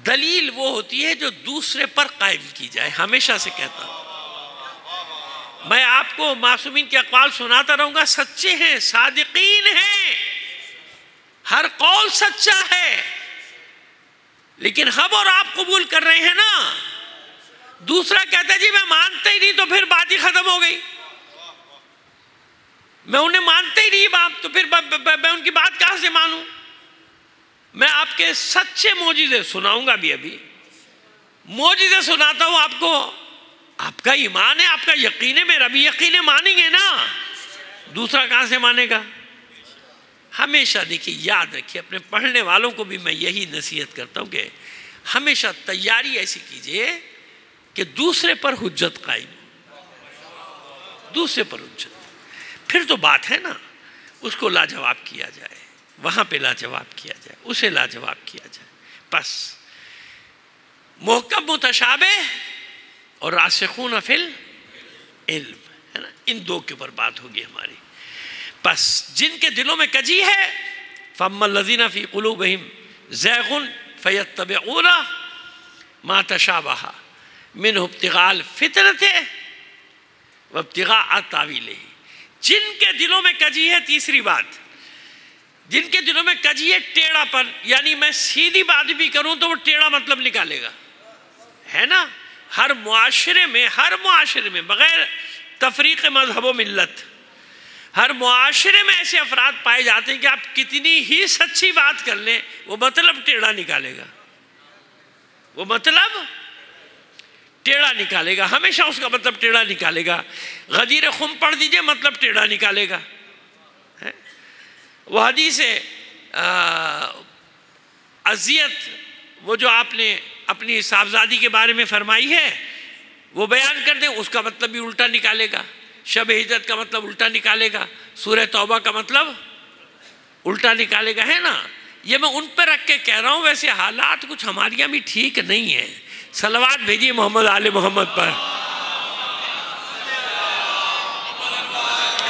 دلیل وہ ہوتی ہے جو دوسرے پر قائم کی جائے۔ ہمیشہ سے کہتا ہوں، میں آپ کو معصومین کے اقوال سناتا رہوں گا، سچے ہیں، صادقین ہیں، ہر قول سچا ہے، لیکن ہم اور آپ قبول کر رہے ہیں نا۔ دوسرا کہتا ہے جی میں مانتا ہی نہیں، تو پھر بات ہی ختم ہو گئی، میں انہیں مانتا ہی نہیں باپ، تو پھر میں ان کی بات کہاں سے مانوں؟ میں آپ کے سچے معجزے سناؤں گا، ابھی معجزے سناتا ہوں آپ کو، آپ کا ایمان ہے، آپ کا یقین ہے، میرا بھی یقین ہے، مانیں گے نا، دوسرا کہاں سے مانے گا؟ ہمیشہ دیکھیے، یاد رکھیے، اپنے پڑھنے والوں کو بھی میں یہی نصیحت کرتا ہوں کہ ہمیشہ تیاری ایسی کیجئے کہ دوسرے پر حجت قائم ہو، دوسرے پر حجت، پھر تو بات ہے نا، اس کو لاجواب کیا جائے، وہاں پہ لاجواب کیا جائے، اسے لاجواب کیا جائے۔ بس محکم متشابہ اور راسخون فی العلم، ہے نا، ان دو کے اوپر بات ہوگی ہماری۔ بس جن کے دلوں میں کجی ہے، فَأَمَّا الَّذِينَ فِي قُلُوبِهِمْ زَيْغٌ فَيَتَّبِعُونَ مَا تَشَابَهَ مِنْهُ ابْتِغَاءَ الْفِتْنَةِ وَابْتِغَاءَ تَأْوِيلِهِ۔ جن کے دلوں میں کجی ہے، تیسری بات، جن کے دلوں میں کجی ہے ٹیڑھا پن، یعنی میں سیدھی بات بھی کروں تو وہ ٹیڑھا مطلب نکالے گا، ہے نا؟ ہر معاشرے میں بغیر تفریق مذہب و ملت، ہر معاشرے میں ایسے افراد پائے جاتے ہیں کہ آپ کتنی ہی سچی بات کر لیں، وہ مطلب ٹیڑھا نکالے گا، وہ مطلب ٹیڑھا نکالے گا، ہمیشہ اس کا مطلب ٹیڑھا نکالے گا۔ غدیر خم پڑھ دیجئے، مطلب ٹیڑھا نکالے گا۔ وہ حدیث اذیت، وہ جو آپ نے اپنی صاحبزادی کے بارے میں فرمائی ہے، وہ بیان کر دیں، اس کا مطلب بھی الٹا نکالے گا۔ شب ہجرت کا مطلب الٹا نکالے گا، سورہ توبہ کا مطلب الٹا نکالے گا، ہے نا؟ یہ میں ان پہ رکھ کے کہہ رہا ہوں، ویسے حالات کچھ ہمارے یہاں بھی ٹھیک نہیں ہیں۔ صلوات بھیجیے محمد آل محمد پر،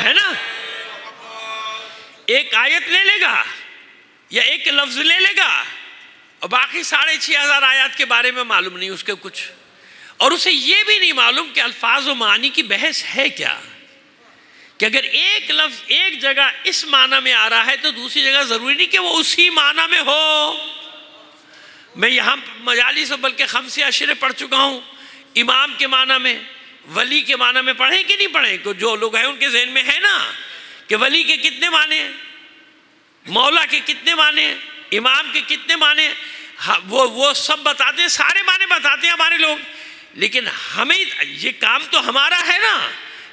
ہے نا؟ ایک آیت لے لے گا یا ایک لفظ لے لے گا، اور باقی 6,500 آیات کے بارے میں معلوم نہیں اس کے کچھ، اور اسے یہ بھی نہیں معلوم کہ الفاظ و معانی کی بحث ہے کیا، کہ اگر ایک لفظ ایک جگہ اس معنی میں آ رہا ہے تو دوسری جگہ ضروری نہیں کہ وہ اسی معنی میں ہو۔ میں یہاں مجالس بلکہ خمس عشرے پڑھ چکا ہوں، امام کے معنی میں، ولی کے معنی میں پڑھیں کہ نہیں پڑھیں؟ کہ جو لوگ ہیں ان کے ذہن میں ہے نا کہ ولی کے کتنے معنی ہیں، مولا کے کتنے معنی ہیں، امام کے کتنے معنی ہیں، وہ سب بتاتے ہیں، سارے معنی بتاتے ہیں ہمارے لوگ، لیکن ہمیں یہ کام تو ہمارا ہے نا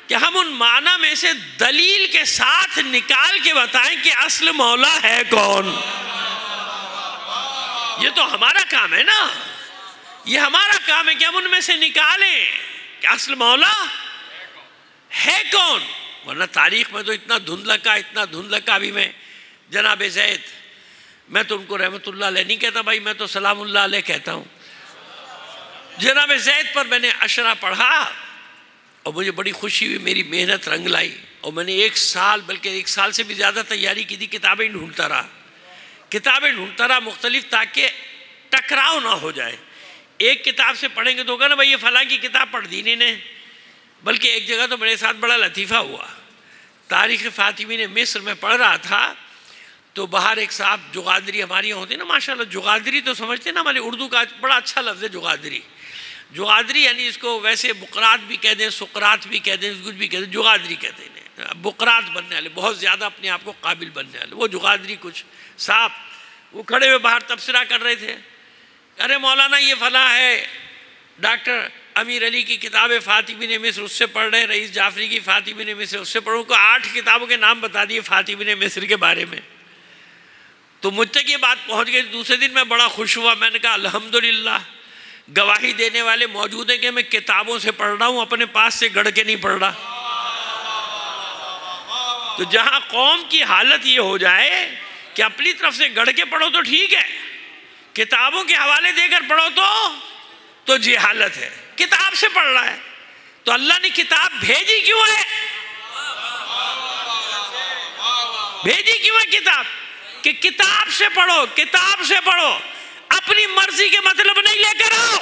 کہ ہم ان معنی میں سے دلیل کے ساتھ نکال کے بتائیں کہ اصل مولا ہے کون۔ یہ تو ہمارا کام ہے نا، یہ ہمارا کام ہے کہ ہم ان میں سے نکالیں کہ اصل مولا ہے کون۔ ورنہ تاریخ میں تو اتنا دھندلکا ابھی میں جناب زید، میں تو ان کو رحمت اللہ علیہ نہیں کہتا بھائی، میں تو سلام اللہ علیہ کہتا ہوں۔ جناب زید پر میں نے عشرہ پڑھا اور مجھے بڑی خوشی ہوئی، میری محنت رنگ لائی، اور میں نے 1 سال بلکہ 1 سال سے بھی زیادہ تیاری کی تھی، کتابیں ڈھونڈتا رہا مختلف، تاکہ ٹکراؤ نہ ہو جائے۔ ایک کتاب سے پڑھیں گے تو ہوگا نا بھائی یہ فلاں کی کتاب پڑھ دی نہیں نے، بلکہ ایک جگہ تو میرے ساتھ بڑا لطیفہ ہوا، تاریخ فاطمی مصر میں پڑھ رہا تھا، تو باہر ایک صاحب جغادری، ہماری یہاں ہوتے ہیں نا ماشاءاللہ، جغادری تو سمجھتے ہیں نا، ہمارے اردو کا بڑا اچھا لفظ ہے جغادری، یعنی اس کو ویسے بقرات بھی کہہ دیں، سقرات بھی کہہ دیں، کچھ بھی کہہ دیں، جغادری کہتے ہیں، بقرات بننے والے، بہت زیادہ اپنے آپ کو قابل بننے والے، وہ جغادری کچھ صاحب وہ کھڑے ہوئے باہر تبصرہ کر رہے تھے، ارے مولانا یہ فلاں ہے، ڈاکٹر امیر علی کی کتاب فاطمی مصر اس سے پڑھ رہے، رئیس جعفری کی فاطمی مصر اس سے پڑھوں، کو 8 کتابوں کے نام بتا دیے فاطمی مصر کے بارے میں۔ تو مجھ تک یہ بات پہنچ گئی، دوسرے دن میں بڑا خوش ہوا، میں نے کہا الحمدللہ گواہی دینے والے موجود ہیں کہ میں کتابوں سے پڑھ رہا ہوں، اپنے پاس سے گڑھ کے نہیں پڑھ رہا۔ تو جہاں قوم کی حالت یہ ہو جائے کہ اپنی طرف سے گڑھ کے پڑھو تو ٹھیک ہے، کتابوں کے حوالے دے کر پڑھو تو جہالت ہے۔ کتاب سے پڑھ رہا ہے تو اللہ نے کتاب بھیجی کیوں ہے؟ بھیجی کیوں ہے کتاب؟ کہ کتاب سے پڑھو، کتاب سے پڑھو، اپنی مرضی کے مطلب نہیں لے کر آؤ۔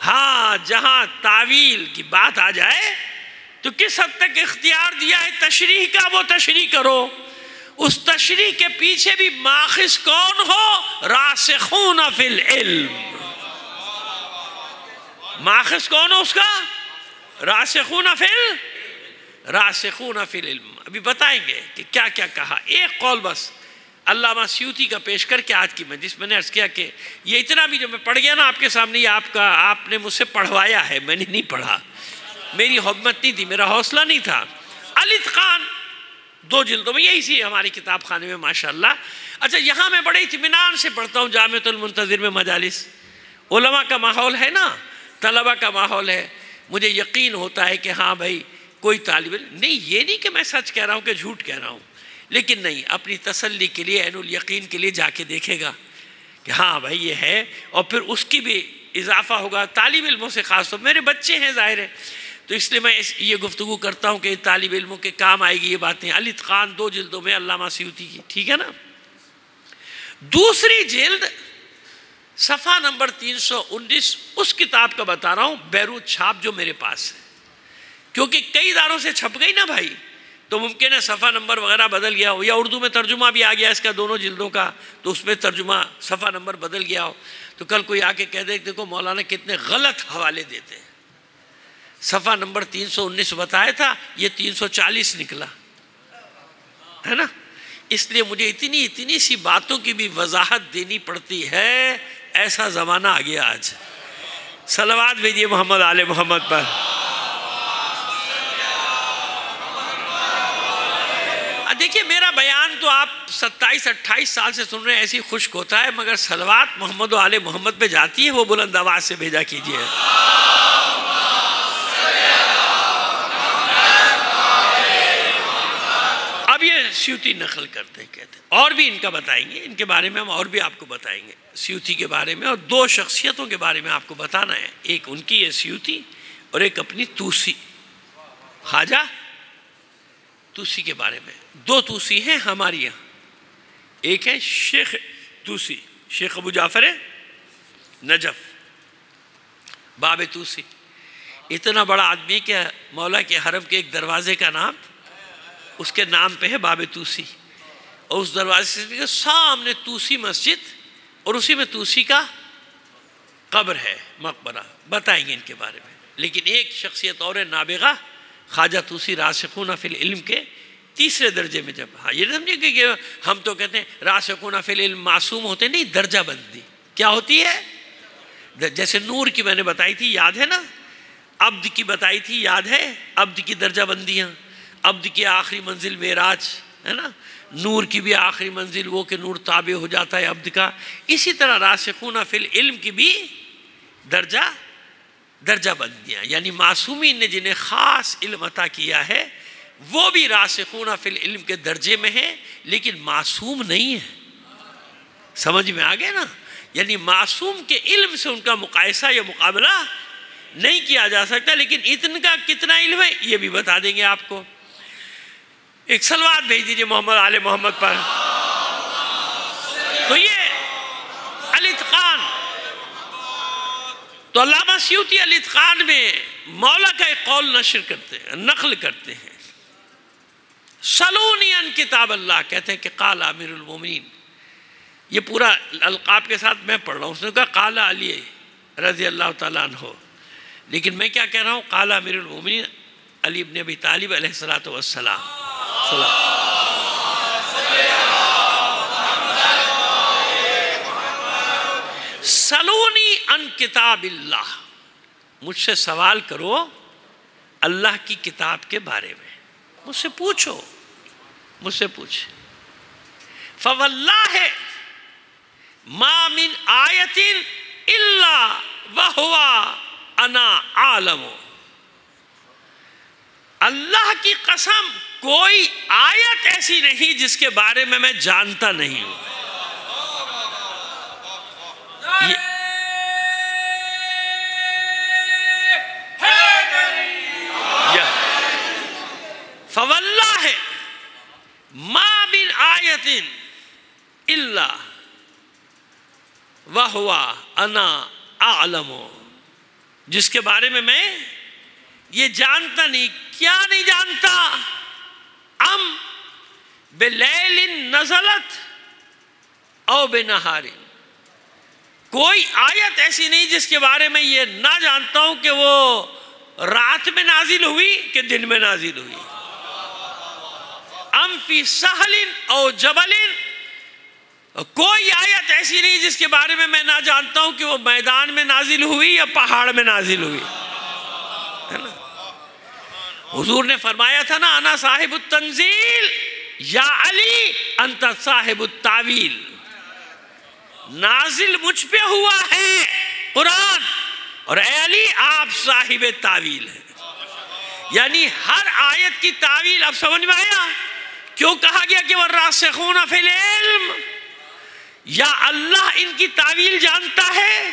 ہاں جہاں تعویل کی بات آ جائے تو کس حد تک اختیار دیا ہے تشریح کا، وہ تشریح کرو۔ اس تشریح کے پیچھے بھی ماخذ کون ہو؟ راسخون فی العلم۔ ماخذ کون ہو اس کا؟ راسخون فی العلم۔ ابھی بتائیں گے کہ کیا کیا کہا۔ ایک قول بس علامہ سیوطی کا پیش کر کے آج کی مجلس میں نے عرض کیا کہ یہ اتنا بھی جو میں پڑھ گیا نا آپ کے سامنے، یہ آپ نے مجھ سے پڑھوایا ہے، میں نے نہیں پڑھا، میری ہمت نہیں تھی، میرا حوصلہ نہیں تھا۔ الاتقان 2 جلدوں میں، یہی سی ہماری کتاب خانے میں ماشاءاللہ۔ اچھا یہاں میں بڑے اطمینان سے پڑھتا ہوں جامعۃ المنتظر میں مجالس، علماء کا ماحول ہے نا، طلبہ کا ماحول ہے، مجھے یقین ہوتا ہے کہ ہاں بھائی کوئی طالب علم نہیں، یہ نہیں کہ میں سچ کہہ رہا ہوں کہ جھوٹ کہہ رہا ہوں، لیکن نہیں، اپنی تسلی کے لیے، عین الیقین کے لیے جا کے دیکھے گا کہ ہاں بھائی یہ ہے، اور پھر اس کی بھی اضافہ ہوگا طالب علموں سے، خاص طور میرے بچے ہیں ظاہر ہے، تو اس لیے میں یہ گفتگو کرتا ہوں کہ طالب علموں کے کام آئے گی یہ باتیں۔ الاتقان 2 جلدوں میں علامہ سیوطی کی، ٹھیک ہے نا۔ دوسری جلد صفحہ نمبر 319 اس کتاب کا بتا رہا ہوں، بیروت چھاپ جو میرے پاس ہے، کیونکہ کئی اداروں سے چھپ گئی نا بھائی، تو ممکن ہے صفحہ نمبر وغیرہ بدل گیا ہو، یا اردو میں ترجمہ بھی آ گیا اس کا 2 جلدوں کا، تو اس میں ترجمہ صفحہ نمبر بدل گیا ہو، تو کل کوئی آ کے کہہ دے دیکھو مولانا کتنے غلط حوالے دیتے ہیں، صفحہ نمبر 319 بتایا تھا، یہ 340 نکلا ہے نا۔ اس لیے مجھے اتنی سی باتوں کی بھی وضاحت دینی پڑتی ہے، ایسا زمانہ آ گیا آج۔ صلوات بھیجیے محمد آل محمد پر۔ دیکھیے میرا بیان تو آپ 27-28 سال سے سن رہے ہیں، ایسی خشک ہوتا ہے، مگر صلوات محمد و آل محمد پہ جاتی ہے، وہ بلند آواز سے بھیجا کیجیے۔ اب یہ سیوطی نقل کرتے ہیں، کہتے ہیں، اور بھی ان کا بتائیں گے، ان کے بارے میں ہم اور بھی آپ کو بتائیں گے سیوطی کے بارے میں، اور 2 شخصیتوں کے بارے میں آپ کو بتانا ہے، ایک ان کی ہے سیوطی اور ایک اپنی توسی، خواجہ توسی کے بارے میں۔ 2 توسی ہیں ہماری یہاں، ایک ہے شیخ توسی، شیخ ابو جعفر نجف، باب توسی، اتنا بڑا آدمی کہ مولا کے حرم کے ایک دروازے کا نام اس کے نام پہ ہے باب توسی، اور اس دروازے سے سامنے توسی مسجد، اور اسی میں توسی کا قبر ہے، مقبرہ، بتائیں گے ان کے بارے میں۔ لیکن ایک شخصیت اور ہے نابغہ، خواجہ توسی راسخون فی العلم کے 3 درجے میں، جب ہاں یہ سمجھے کہ ہم تو کہتے ہیں راسخون فی العلم معصوم ہوتے نہیں، درجہ بندی کیا ہوتی ہے؟ جیسے نور کی میں نے بتائی تھی، یاد ہے نا، عبد کی بتائی تھی، یاد ہے عبد کی درجہ بندیاں، عبد کی آخری منزل معراج ہے نا، نور کی بھی آخری منزل وہ کہ نور تابع ہو جاتا ہے عبد کا، اسی طرح راسخون فی العلم کی بھی درجہ بندیاں، یعنی معصومین نے جنہیں خاص علم عطا کیا ہے وہ بھی راسخون فی العلم کے درجے میں ہیں، لیکن معصوم نہیں ہے۔ سمجھ میں آ گئے نا، یعنی معصوم کے علم سے ان کا مقایسہ یا مقابلہ نہیں کیا جا سکتا، لیکن اتن کا کتنا علم ہے یہ بھی بتا دیں گے آپ کو۔ ایک صلوات بھیج دیجیے محمد آل محمد پر۔ تو یہ الاتقان، تو علامہ سیوطی الاتقان میں مولا کا ایک قول نقل کرتے ہیں، سلونی عن کتاب اللہ، کہتے ہیں کہ قال امیر المومنین، یہ پورا القاب کے ساتھ میں پڑھ رہا ہوں، اس نے کہا قال علی رضی اللہ تعالیٰ عنہ، لیکن میں کیا کہہ رہا ہوں؟ قال امیر المومنین علی ابن ابی طالب علیہ السلام۔ سلونی عن کتاب اللہ، مجھ سے سوال کرو اللہ کی کتاب کے بارے میں، مجھ سے پوچھو، مجھ سے پوچھ۔ فواللہ ما من آیت الا وَهُوَ أَنَا أَعْلَمُ، اللہ کی قسم کوئی آیت ایسی نہیں جس کے بارے میں جانتا نہیں ہوں۔ فواللہ ما من آیت الا وہو انا اعلم، جس کے بارے میں یہ جانتا نہیں۔ کیا نہیں جانتا؟ ام بلیل نزلت او بنہار، کوئی آیت ایسی نہیں جس کے بارے میں یہ نہ جانتا ہوں کہ وہ رات میں نازل ہوئی کہ دن میں نازل ہوئی۔ ام فی سہل او جبل، کوئی آیت ایسی نہیں جس کے بارے میں نہ جانتا ہوں کہ وہ میدان میں نازل ہوئی یا پہاڑ میں نازل ہوئی۔ حضور نے فرمایا تھا نا، انا صاحب التنزیل یا علی انت صاحب التاویل، نازل مجھ پہ ہوا ہے قرآن اور اے علی آپ صاحب تعویل ہیں۔ یعنی ہر آیت کی تعویل اب سمجھ میں آیا کیوں کہا گیا کہ والراسخون فی العلم، یا اللہ ان کی تعویل جانتا ہے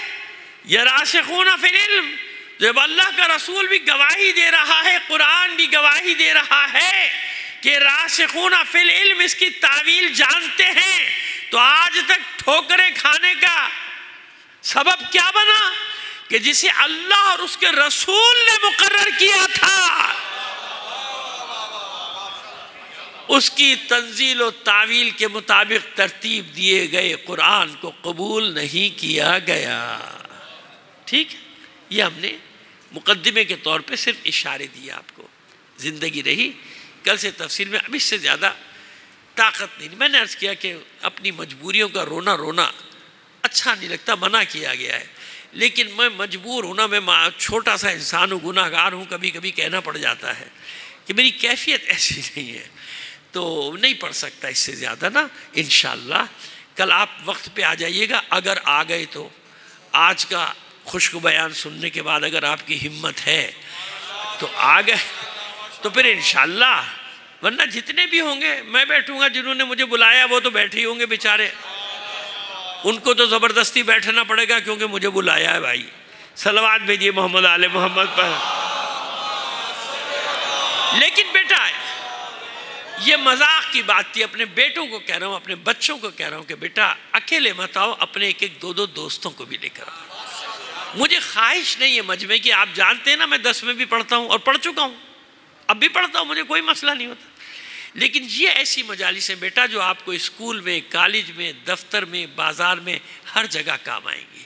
یا راسخون فی العلم۔ جب اللہ کا رسول بھی گواہی دے رہا ہے، قرآن بھی گواہی دے رہا ہے کہ راسخون فی العلم اس کی تعویل جانتے ہیں، تو آج تک ٹھوکریں کھانے کا سبب کیا بنا؟ کہ جسے اللہ اور اس کے رسول نے مقرر کیا تھا اس کی تنزیل و تعویل کے مطابق ترتیب دیے گئے قرآن کو قبول نہیں کیا گیا۔ ٹھیک ہے، یہ ہم نے مقدمے کے طور پہ صرف اشارے دیے آپ کو۔ زندگی رہی کل سے تفصیل میں، اب اس سے زیادہ طاقت نہیں۔ میں نے عرض کیا کہ اپنی مجبوریوں کا رونا اچھا نہیں لگتا، منع کیا گیا ہے، لیکن میں مجبور ہوں نا، میں چھوٹا سا انسان ہوں، گناہ گار ہوں، کبھی کبھی کہنا پڑ جاتا ہے کہ میری کیفیت ایسی نہیں ہے، تو نہیں پڑھ سکتا اس سے زیادہ نا۔ انشاءاللہ کل آپ وقت پہ آ جائیے گا، اگر آ گئے تو آج کا خشک بیان سننے کے بعد اگر آپ کی ہمت ہے تو آ گئے تو پھر انشاءاللہ، ورنہ جتنے بھی ہوں گے میں بیٹھوں گا، جنہوں نے مجھے بلایا وہ تو بیٹھے ہی ہوں گے بیچارے، ان کو تو زبردستی بیٹھنا پڑے گا کیونکہ مجھے بلایا ہے۔ بھائی صلوات بھیجیے محمد آل محمد پر۔ لیکن بیٹا یہ مذاق کی بات تھی، اپنے بیٹوں کو کہہ رہا ہوں، اپنے بچوں کو کہہ رہا ہوں کہ بیٹا اکیلے مت آؤ، اپنے ایک دو دوستوں کو بھی لے کر آؤ۔ مجھے خواہش نہیں ہے مجمع کی، آپ جانتے ہیں نا میں 10 میں بھی پڑھتا ہوں اور پڑھ چکا ہوں، اب بھی پڑھتا ہوں، مجھے کوئی مسئلہ نہیں ہوتا، لیکن یہ ایسی مجالس ہیں بیٹا جو آپ کو اسکول میں، کالج میں، دفتر میں، بازار میں ہر جگہ کام آئیں گی۔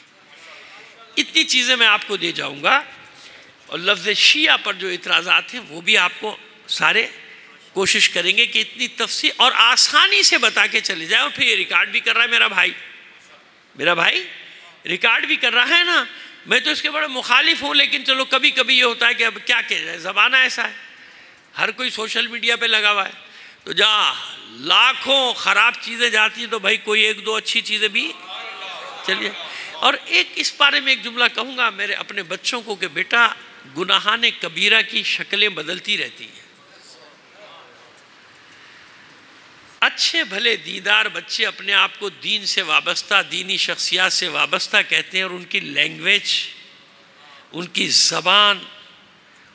اتنی چیزیں میں آپ کو دے جاؤں گا، اور لفظ شیعہ پر جو اعتراضات ہیں وہ بھی آپ کو سارے کوشش کریں گے کہ اتنی تفصیل اور آسانی سے بتا کے چلے جائے۔ اور پھر یہ ریکارڈ بھی کر رہا ہے میرا بھائی ریکارڈ بھی کر رہا ہے نا۔ میں تو اس کے بڑے مخالف ہوں، لیکن چلو کبھی کبھی یہ ہوتا ہے کہ اب کیا کہہ جائے، زمانہ ایسا ہے، ہر کوئی سوشل میڈیا پہ لگا ہوا ہے، تو جہاں لاکھوں خراب چیزیں جاتی ہیں تو بھائی کوئی ایک دو اچھی چیزیں بھی چلیے۔ اور ایک اس بارے میں ایک جملہ کہوں گا میرے اپنے بچوں کو کہ بیٹا گناہان کبیرہ کی شکلیں بدلتی رہتی ہیں۔ اچھے بھلے دیندار بچے اپنے آپ کو دین سے وابستہ، دینی شخصیات سے وابستہ کہتے ہیں، اور ان کی لینگویج، ان کی زبان،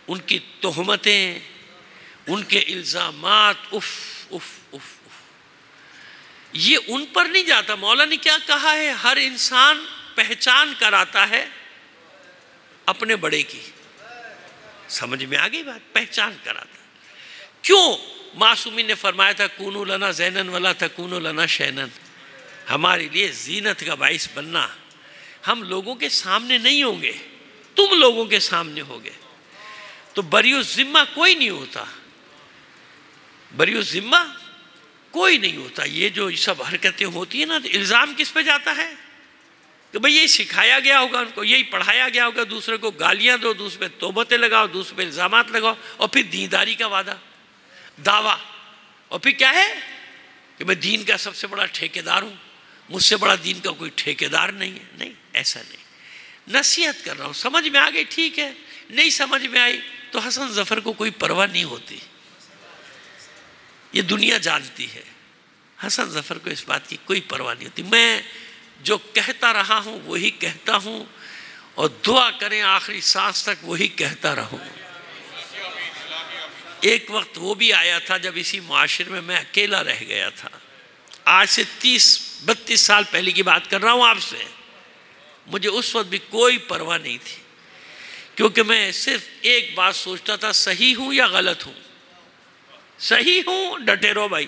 ان کی تہمتیں، ان کے الزامات، یہ ان پر نہیں جاتا۔ مولا نے کیا کہا ہے؟ ہر انسان پہچان کراتا ہے اپنے بڑے کی۔ سمجھ میں آ گئی بات؟ پہچان کراتا ہے۔ کیوں؟ معصومین نے فرمایا تھا کونو لنا زینن ولا تکونو لنا شینن، ہمارے لیے زینت کا باعث بننا۔ ہم لوگوں کے سامنے نہیں ہوں گے، تم لوگوں کے سامنے ہوگے، تو بری الذمہ کوئی نہیں ہوتا، بری الذمہ کوئی نہیں ہوتا۔ یہ جو سب حرکتیں ہوتی ہیں نا، تو الزام کس پہ جاتا ہے کہ بھئی یہ سکھایا گیا ہوگا ان کو، یہی پڑھایا گیا ہوگا، دوسرے کو گالیاں دو، دوسرے پہ توبتیں لگاؤ، دوسرے پہ الزامات لگاؤ، اور پھر دینداری کا وعدہ، دعویٰ، اور پھر کیا ہے کہ میں دین کا سب سے بڑا ٹھیکیدار ہوں، مجھ سے بڑا دین کا کوئی ٹھیکیدار نہیں ہے۔ نہیں، ایسا نہیں۔ نصیحت کر رہا ہوں، سمجھ میں آ گئی ٹھیک ہے، نہیں سمجھ میں آئی تو حسن ظفر کو کوئی پرواہ نہیں ہوتی، یہ دنیا جانتی ہے، حسن ظفر کو اس بات کی کوئی پرواہ نہیں ہوتی۔ میں جو کہتا رہا ہوں وہی کہتا ہوں، اور دعا کریں آخری سانس تک وہی کہتا رہوں۔ ایک وقت وہ بھی آیا تھا جب اسی معاشرے میں اکیلا رہ گیا تھا، آج سے 30-32 سال پہلے کی بات کر رہا ہوں آپ سے۔ مجھے اس وقت بھی کوئی پرواہ نہیں تھی، کیونکہ میں صرف ایک بات سوچتا تھا، صحیح ہوں یا غلط ہوں؟ صحیح ہوں ڈٹے رہو بھائی،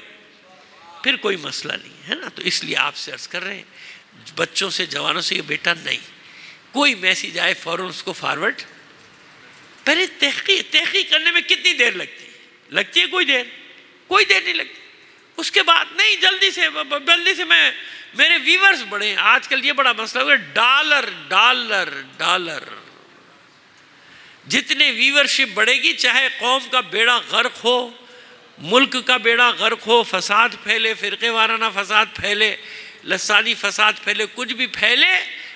پھر کوئی مسئلہ نہیں ہے نا۔ تو اس لیے آپ سے عرض کر رہے ہیں بچوں سے، جوانوں سے، یہ بیٹا نہیں، کوئی میسیج آئے فوراً اس کو فارورڈ۔ پہلے تحقیق کرنے میں کتنی دیر لگتی ہے؟ کوئی دیر نہیں لگتی۔ اس کے بعد نہیں، جلدی سے میرے ویورز بڑھے ہیں۔ آج کل یہ بڑا مسئلہ ہو گیا، ڈالر، جتنے ویورشپ بڑھے گی، چاہے قوم کا بیڑا غرق ہو، ملک کا بیڑا غرق ہو، فساد پھیلے، فرقے وارانہ فساد پھیلے، لسانی فساد پھیلے، کچھ بھی پھیلے،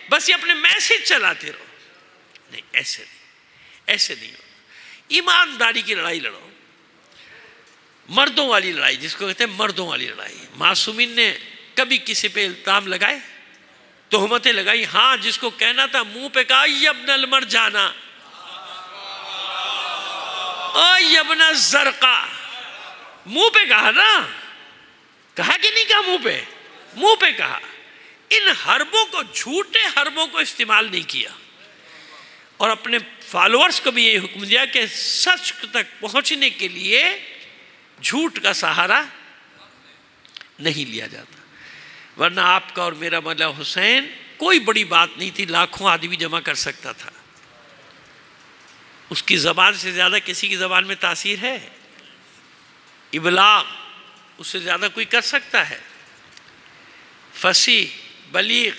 بس یہ اپنے میسیج چلاتے رہو۔ نہیں، ایسے نہیں ہو۔ ایمانداری کی لڑائی لڑو، مردوں والی لڑائی، جس کو کہتے ہیں مردوں والی لڑائی۔ معصومین نے کبھی کسی پہ الزام لگائے، تہمتیں لگائی؟ ہاں، جس کو کہنا تھا منہ پہ کہا یا ابن المرجانہ، او یا ابن الزرقاء، منہ پہ کہا نا، کہا کہ نہیں کہا؟ منہ پہ کہا۔ ان حربوں کو، جھوٹے حربوں کو استعمال نہیں کیا، اور اپنے فالورز کو بھی یہ حکم دیا کہ سچ تک پہنچنے کے لیے جھوٹ کا سہارا نہیں لیا جاتا۔ ورنہ آپ کا اور میرا مولا حسین کوئی بڑی بات نہیں تھی، لاکھوں آدمی جمع کر سکتا تھا۔ اس کی زبان سے زیادہ کسی کی زبان میں تاثیر ہے؟ ابلاغ اس سے زیادہ کوئی کر سکتا ہے؟ فصیح، بلیغ،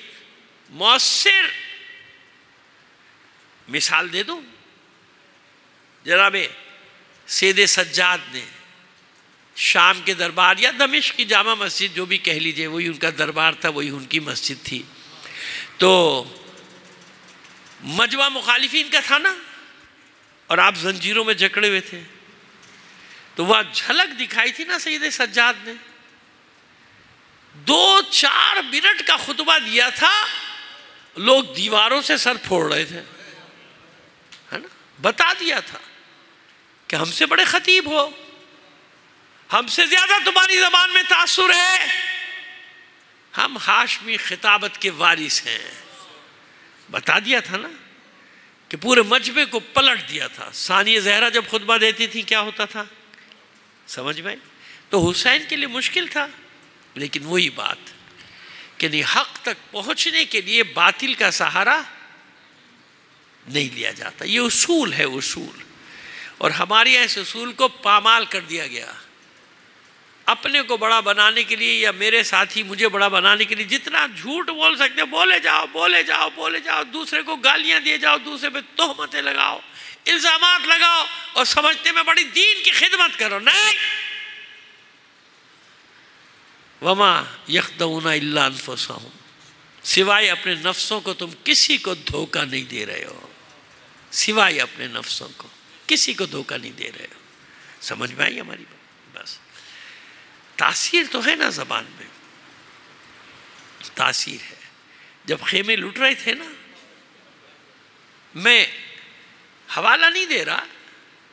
مؤثر۔ مثال دے دوں، جناب سید سجاد نے شام کے دربار یا دمشق کی جامع مسجد جو بھی کہہ لیجئے، وہی ان کا دربار تھا، وہی ان کی مسجد تھی، تو مجمع مخالفین کا تھا نا، اور آپ زنجیروں میں جکڑے ہوئے تھے، تو وہ جھلک دکھائی تھی نا سید سجاد نے۔ 2-4 منٹ کا خطبہ دیا تھا، لوگ دیواروں سے سر پھوڑ رہے تھے، ہے نا؟ بتا دیا تھا کہ ہم سے بڑے خطیب ہو، ہم سے زیادہ تمہاری زبان میں تاثر ہے، ہم ہاشمی خطابت کے وارث ہیں۔ بتا دیا تھا نا، کہ پورے مجمع کو پلٹ دیا تھا۔ ثانیہ زہرا جب خطبہ دیتی تھی کیا ہوتا تھا؟ سمجھ میں؟ تو حسین کے لیے مشکل تھا، لیکن وہی بات کہ نہیں، حق تک پہنچنے کے لیے باطل کا سہارا نہیں لیا جاتا۔ یہ اصول ہے، اصول، اور ہمارے یہاں اس اصول کو پامال کر دیا گیا۔ اپنے کو بڑا بنانے کے لیے، یا میرے ساتھی مجھے بڑا بنانے کے لیے جتنا جھوٹ بول سکتے بولے جاؤ، دوسرے کو گالیاں دیے جاؤ، دوسرے پہ تہمتیں لگاؤ، الزامات لگاؤ، اور سمجھتے میں بڑی دین کی خدمت کرو۔ نہیں، وما یخدعون الا انفسہم، سوائے اپنے نفسوں کو تم کسی کو دھوکہ نہیں دے رہے ہو، سوائے اپنے نفسوں کو کسی کو دھوکہ نہیں دے رہے ہو۔ سمجھ میں آئی ہماری بات؟ بس تاثیر تو ہے نا، زبان میں تاثیر ہے۔ جب خیمے لٹ رہے تھے نا، میں حوالہ نہیں دے رہا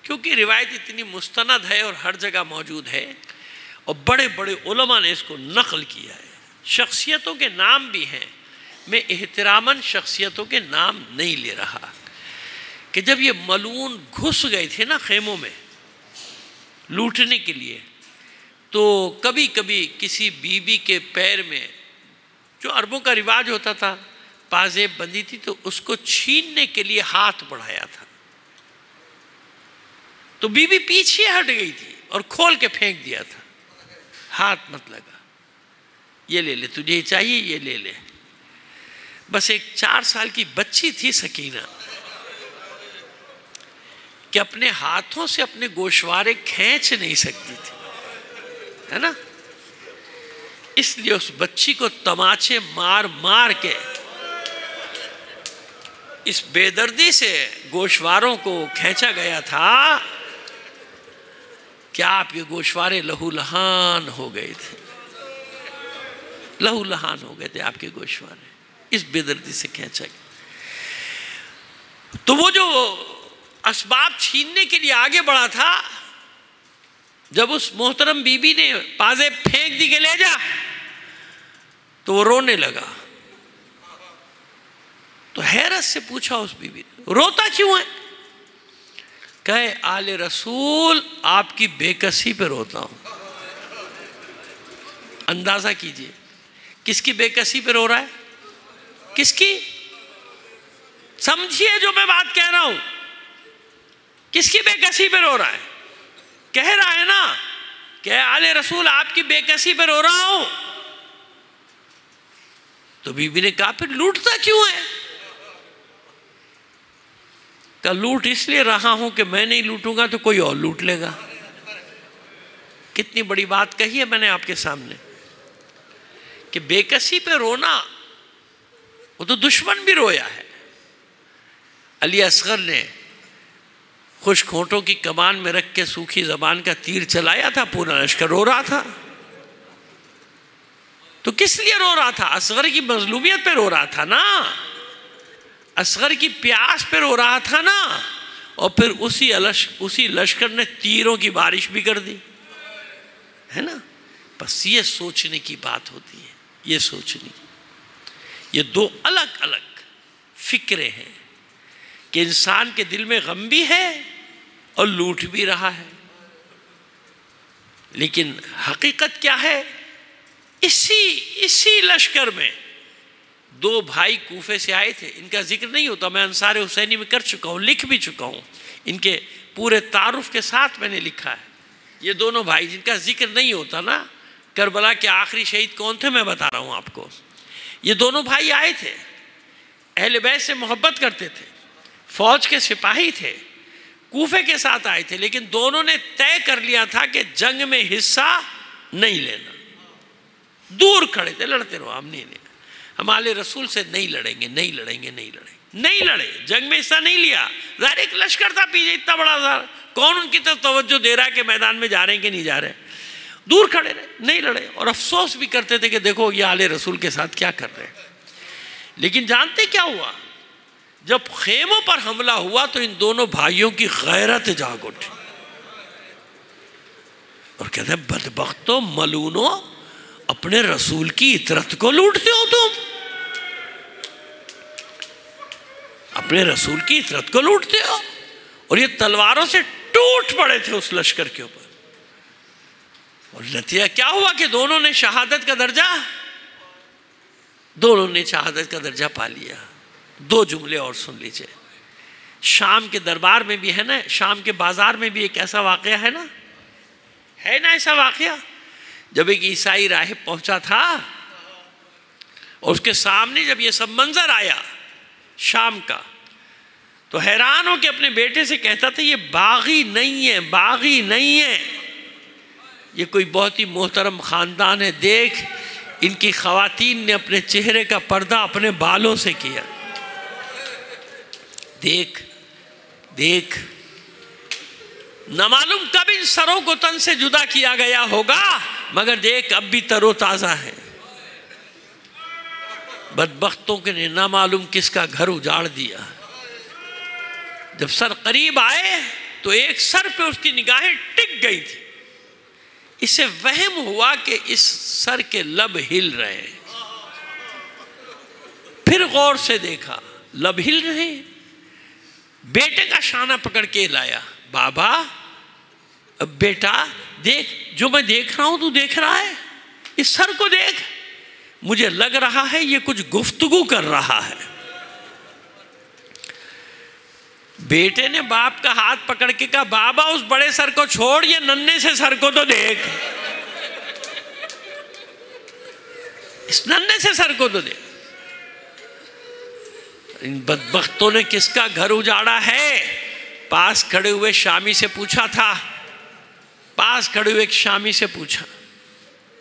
کیونکہ روایت اتنی مستند ہے اور ہر جگہ موجود ہے، اور بڑے بڑے علماء نے اس کو نقل کیا ہے، شخصیتوں کے نام بھی ہیں۔ میں احتراماً شخصیتوں کے نام نہیں لے رہا، کہ جب یہ ملعون گھس گئے تھے نا خیموں میں لوٹنے کے لیے، تو کبھی کبھی کسی بی بی کے پیر میں، جو عربوں کا رواج ہوتا تھا، پازیب بندی تھی، تو اس کو چھیننے کے لیے ہاتھ بڑھایا تھا، تو بی بی پیچھے ہٹ گئی تھی اور کھول کے پھینک دیا تھا، ہاتھ مت لگا، یہ لے لے، تجھے چاہیے یہ لے لے۔ بس ایک 4 سال کی بچی تھی سکینہ، کہ اپنے ہاتھوں سے اپنے گوشوارے کھینچ نہیں سکتی تھی، ہے نا؟ اس لیے اس بچی کو تماچے مار مار کے اس بے دردی سے گوشواروں کو کھینچا گیا تھا کہ آپ کے گوشوارے لہو لہان ہو گئے تھے، لہو لہان ہو گئے تھے آپ کے گوشوارے، اس بے دردی سے کھینچا گیا۔ تو وہ جو اسباب چھیننے کے لیے آگے بڑھا تھا، جب اس محترم بی بی نے پازے پھینک دی کہ لے جا، تو وہ رونے لگا۔ تو حیرت سے پوچھا اس بی بی نے، روتا کیوں ہے؟ کہے آل رسول آپ کی بے کسی پہ روتا ہوں۔ اندازہ کیجئے کس کی بے کسی پہ رو رہا ہے؟ کس کی؟ سمجھیے جو میں بات کہہ رہا ہوں، کس کی بے کسی پہ رو رہا ہے؟ کہہ رہا ہے نا کہ آل رسول آپ کی بے کسی پہ رو رہا ہوں۔ تو بی بی نے کہا پھر لوٹتا کیوں ہے؟ کہ لوٹ اس لیے رہا ہوں کہ میں نہیں لوٹوں گا تو کوئی اور لوٹ لے گا۔ کتنی بڑی بات کہی ہے میں نے آپ کے سامنے کہ بے کسی پہ رونا، وہ تو دشمن بھی رویا ہے۔ علی اصغر نے خشک ہونٹوں کی کمان میں رکھ کے سوکھی زبان کا تیر چلایا تھا، پورا لشکر رو رہا تھا۔ تو کس لیے رو رہا تھا؟ اصغر کی مظلومیت پہ رو رہا تھا نا، اصغر کی پیاس پہ رو رہا تھا نا، اور پھر اسی لشکر نے تیروں کی بارش بھی کر دی ہے نا۔ بس یہ سوچنے کی بات ہوتی ہے، یہ سوچنے کی۔ یہ دو الگ الگ فکریں ہیں کہ انسان کے دل میں غم بھی ہے اور لوٹ بھی رہا ہے، لیکن حقیقت کیا ہے؟ اسی لشکر میں دو بھائی کوفے سے آئے تھے، ان کا ذکر نہیں ہوتا، میں انصار حسینی میں کر چکا ہوں، لکھ بھی چکا ہوں، ان کے پورے تعارف کے ساتھ میں نے لکھا ہے۔ یہ دونوں بھائی جن کا ذکر نہیں ہوتا نا، کربلا کے آخری شہید کون تھے میں بتا رہا ہوں آپ کو۔ یہ دونوں بھائی آئے تھے، اہل بیت سے محبت کرتے تھے، فوج کے سپاہی تھے، کوفے کے ساتھ آئے تھے، لیکن دونوں نے طے کر لیا تھا کہ جنگ میں حصہ نہیں لینا۔ دور کھڑے تھے، لڑتے رہو، ہم نہیں لینا، ہم آل رسول سے نہیں لڑیں گے، نہیں لڑیں گے، نہیں لڑیں گے۔ نہیں لڑے، جنگ میں حصہ نہیں لیا۔ ظاہر ایک لشکر تھا پیچھے اتنا بڑا سا، کون ان کی طرف توجہ دے رہا ہے کہ میدان میں جا رہے ہیں کہ نہیں جا رہے؟ دور کھڑے رہے، نہیں لڑے، اور افسوس بھی کرتے تھے کہ دیکھو یہ آل رسول کے ساتھ کیا کر رہے ہیں۔ لیکن جانتے کیا ہوا؟ جب خیموں پر حملہ ہوا تو ان دونوں بھائیوں کی غیرت جاگ اٹھی اور کہتے ہیں بدبختو ملونو، اپنے رسول کی عطرت کو لوٹتے ہو تم، اپنے رسول کی عطرت کو لوٹتے ہو۔ اور یہ تلواروں سے ٹوٹ پڑے تھے اس لشکر کے اوپر، اور نتیجہ کیا ہوا کہ دونوں نے شہادت کا درجہ پا لیا۔ دو جملے اور سن لیجئے۔ شام کے دربار میں بھی ہے نا، شام کے بازار میں بھی ایک ایسا واقعہ ہے نا ایسا واقعہ، جب ایک عیسائی راہب پہنچا تھا اور اس کے سامنے جب یہ سب منظر آیا شام کا، تو حیران ہو کے اپنے بیٹے سے کہتا تھا یہ باغی نہیں ہے، یہ کوئی بہت ہی محترم خاندان ہے، دیکھ ان کی خواتین نے اپنے چہرے کا پردہ اپنے بالوں سے کیا، دیکھ نہ معلوم کب ان سروں کو تن سے جدا کیا گیا ہوگا، مگر دیکھ اب بھی تر و تازہ ہے۔ بدبختوں کے نے نہ معلوم کس کا گھر اجاڑ دیا۔ جب سر قریب آئے تو ایک سر پہ اس کی نگاہیں ٹک گئی تھی، اسے وہم ہوا کہ اس سر کے لب ہل رہے ہیں۔ پھر غور سے دیکھا، لب ہل رہے ہیں۔ بیٹے کا شانہ پکڑ کے لایا، بابا بیٹا دیکھ، جو میں دیکھ رہا ہوں تو دیکھ رہا ہے، اس سر کو دیکھ، مجھے لگ رہا ہے یہ کچھ گفتگو کر رہا ہے۔ بیٹے نے باپ کا ہاتھ پکڑ کے کہا، بابا اس بڑے سر کو چھوڑ، یہ ننھے سے سر کو تو دیکھ، اس ننھے سے سر کو تو دیکھ۔ ان بدبختوں نے کس کا گھر اجاڑا ہے؟ پاس کھڑے ہوئے شامی سے پوچھا تھا،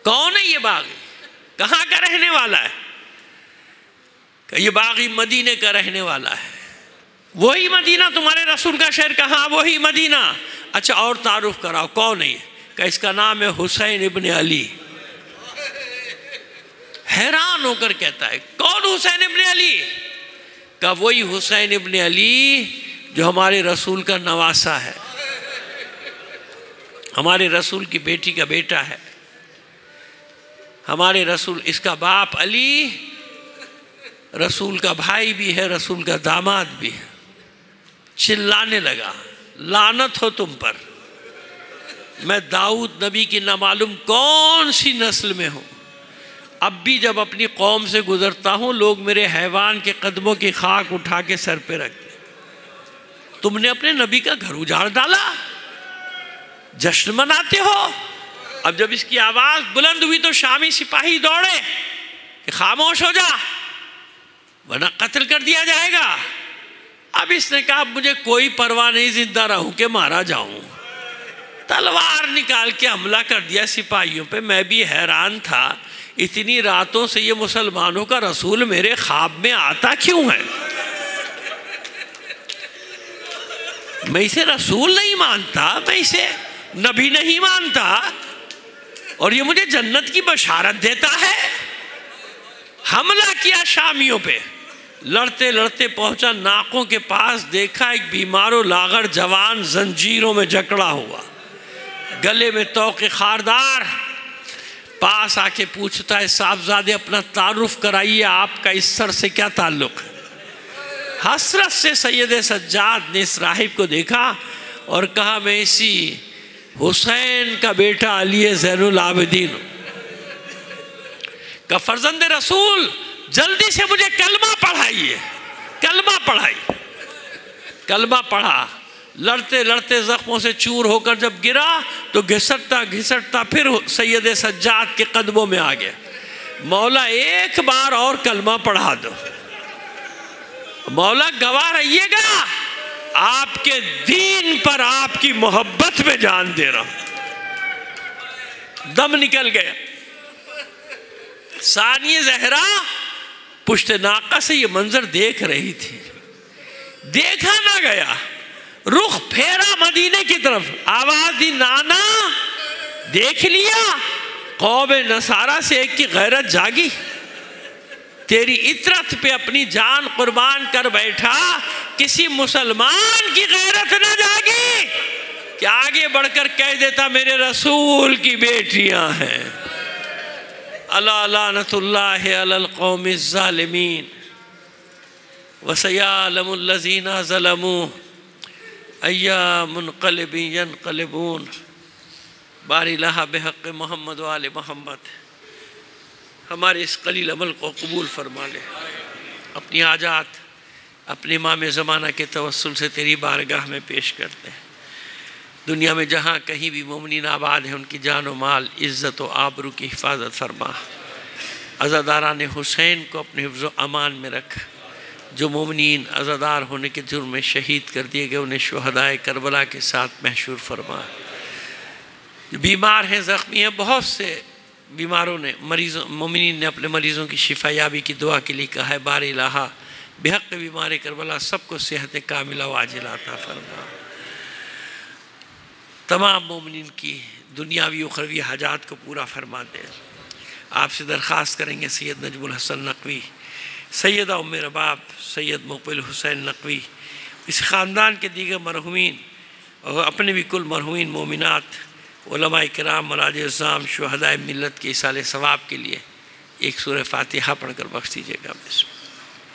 کون ہے یہ باغی، کہاں کا رہنے والا ہے؟ کہ یہ باغی مدینے کا رہنے والا ہے۔ وہی مدینہ تمہارے رسول کا شہر، کہاں وہی مدینہ؟ اچھا اور تعارف کراؤ، کون ہے؟ کہ اس کا نام ہے حسین ابن علی۔ حیران ہو کر کہتا ہے کون حسین ابن علی؟ کہ وہی حسین ابن علی جو ہمارے رسول کا نواسا ہے، ہمارے رسول کی بیٹی کا بیٹا ہے، ہمارے رسول، اس کا باپ علی رسول کا بھائی بھی ہے، رسول کا داماد بھی ہے۔ چلانے لگا لعنت ہو تم پر، میں داؤد نبی کی نامعلوم کون سی نسل میں ہوں، اب بھی جب اپنی قوم سے گزرتا ہوں لوگ میرے حیوان کے قدموں کی خاک اٹھا کے سر پہ رکھتے، تم نے اپنے نبی کا گھر اجاڑ ڈالا، جشن مناتے ہو۔ اب جب اس کی آواز بلند ہوئی تو شامی سپاہی دوڑے کہ خاموش ہو جا ورنہ قتل کر دیا جائے گا۔ اب اس نے کہا مجھے کوئی پرواہ نہیں، زندہ رہوں کہ مارا جاؤں، تلوار نکال کے حملہ کر دیا سپاہیوں پہ۔ میں بھی حیران تھا اتنی راتوں سے یہ مسلمانوں کا رسول میرے خواب میں آتا کیوں ہے؟ میں اسے رسول نہیں مانتا، میں اسے نبی نہیں مانتا، اور یہ مجھے جنت کی بشارت دیتا ہے۔ حملہ کیا شامیوں پہ، لڑتے لڑتے پہنچا ناقوں کے پاس، دیکھا ایک بیمار و لاغر جوان زنجیروں میں جکڑا ہوا، گلے میں توق خاردار، پاس آ کے پوچھتا ہے صاحبزادے اپنا تعارف کرائیے، آپ کا اس سر سے کیا تعلق ہے؟ حسرت سے سید سجاد نے اس راہب کو دیکھا اور کہا میں اسی حسین کا بیٹا علی زین العابدین ہوں، کہ فرزند رسول جلدی سے مجھے کلمہ پڑھائیے۔ کلمہ پڑھائی، کلمہ پڑھا، لڑتے لڑتے زخموں سے چور ہو کر جب گرا تو گھسٹتا گھسٹتا پھر سید سجاد کے قدموں میں آ گیا، مولا ایک بار اور کلمہ پڑھا دو، مولا گواہ رہیے گا آپ کے دین پر آپ کی محبت میں جان دے رہا ہوں۔ دم نکل گیا۔ ثانیہ زہرا پشت ناقہ سے یہ منظر دیکھ رہی تھی، دیکھا نہ گیا، رخ پھیرا مدینے کی طرف، آواز دی نانا دیکھ لیا، قوم نصارہ سے ایک کی غیرت جاگی، تیری عطرت پہ اپنی جان قربان کر بیٹھا، کسی مسلمان کی غیرت نہ جاگی کہ آگے بڑھ کر کہہ دیتا میرے رسول کی بیٹیاں ہیں۔ الا لعنت اللہ علی القوم الظالمین وسیعلم الذین ظلموا ای منقلب ینقلبون۔ باری الہ بحق محمد و آل محمد ہمارے اس قلیل عمل کو قبول فرما لے، اپنی حاجات اپنے امام زمانہ کے توسل سے تیری بارگاہ میں پیش کرتے ہیں۔ دنیا میں جہاں کہیں بھی مومنین آباد ہیں ان کی جان و مال، عزت و آبرو کی حفاظت فرما، عزاداران حسین کو اپنے حفظ و امان میں رکھ، جو مومنین عزادار ہونے کے جرم میں شہید کر دیے گئے انہیں شہدائے کربلا کے ساتھ محشور فرما۔ بیمار ہیں، زخمی ہیں، بہت سے بیماروں نے، مومنین نے اپنے مریضوں کی شفا یابی کی دعا کے لیے کہا ہے، بار الہ بحق بیمار کربلا سب کو صحت کاملہ و عاجلہ عطا فرما۔ تمام مومنین کی دنیاوی و اخروی حاجات کو پورا فرما دے۔ آپ سے درخواست کریں گے سید نجم الحسن نقوی، سیدہ ام رباب، سید مقبل حسین نقوی، اس خاندان کے دیگر مرحومین اور اپنے بھی کل مرحومین مومنات، علماء کرام، مراجع الزام، شہدائے ملت کے ایصال ثواب کے لیے ایک سورہ فاتحہ پڑھ کر بخش دیجیے گا۔ بسم اللہ۔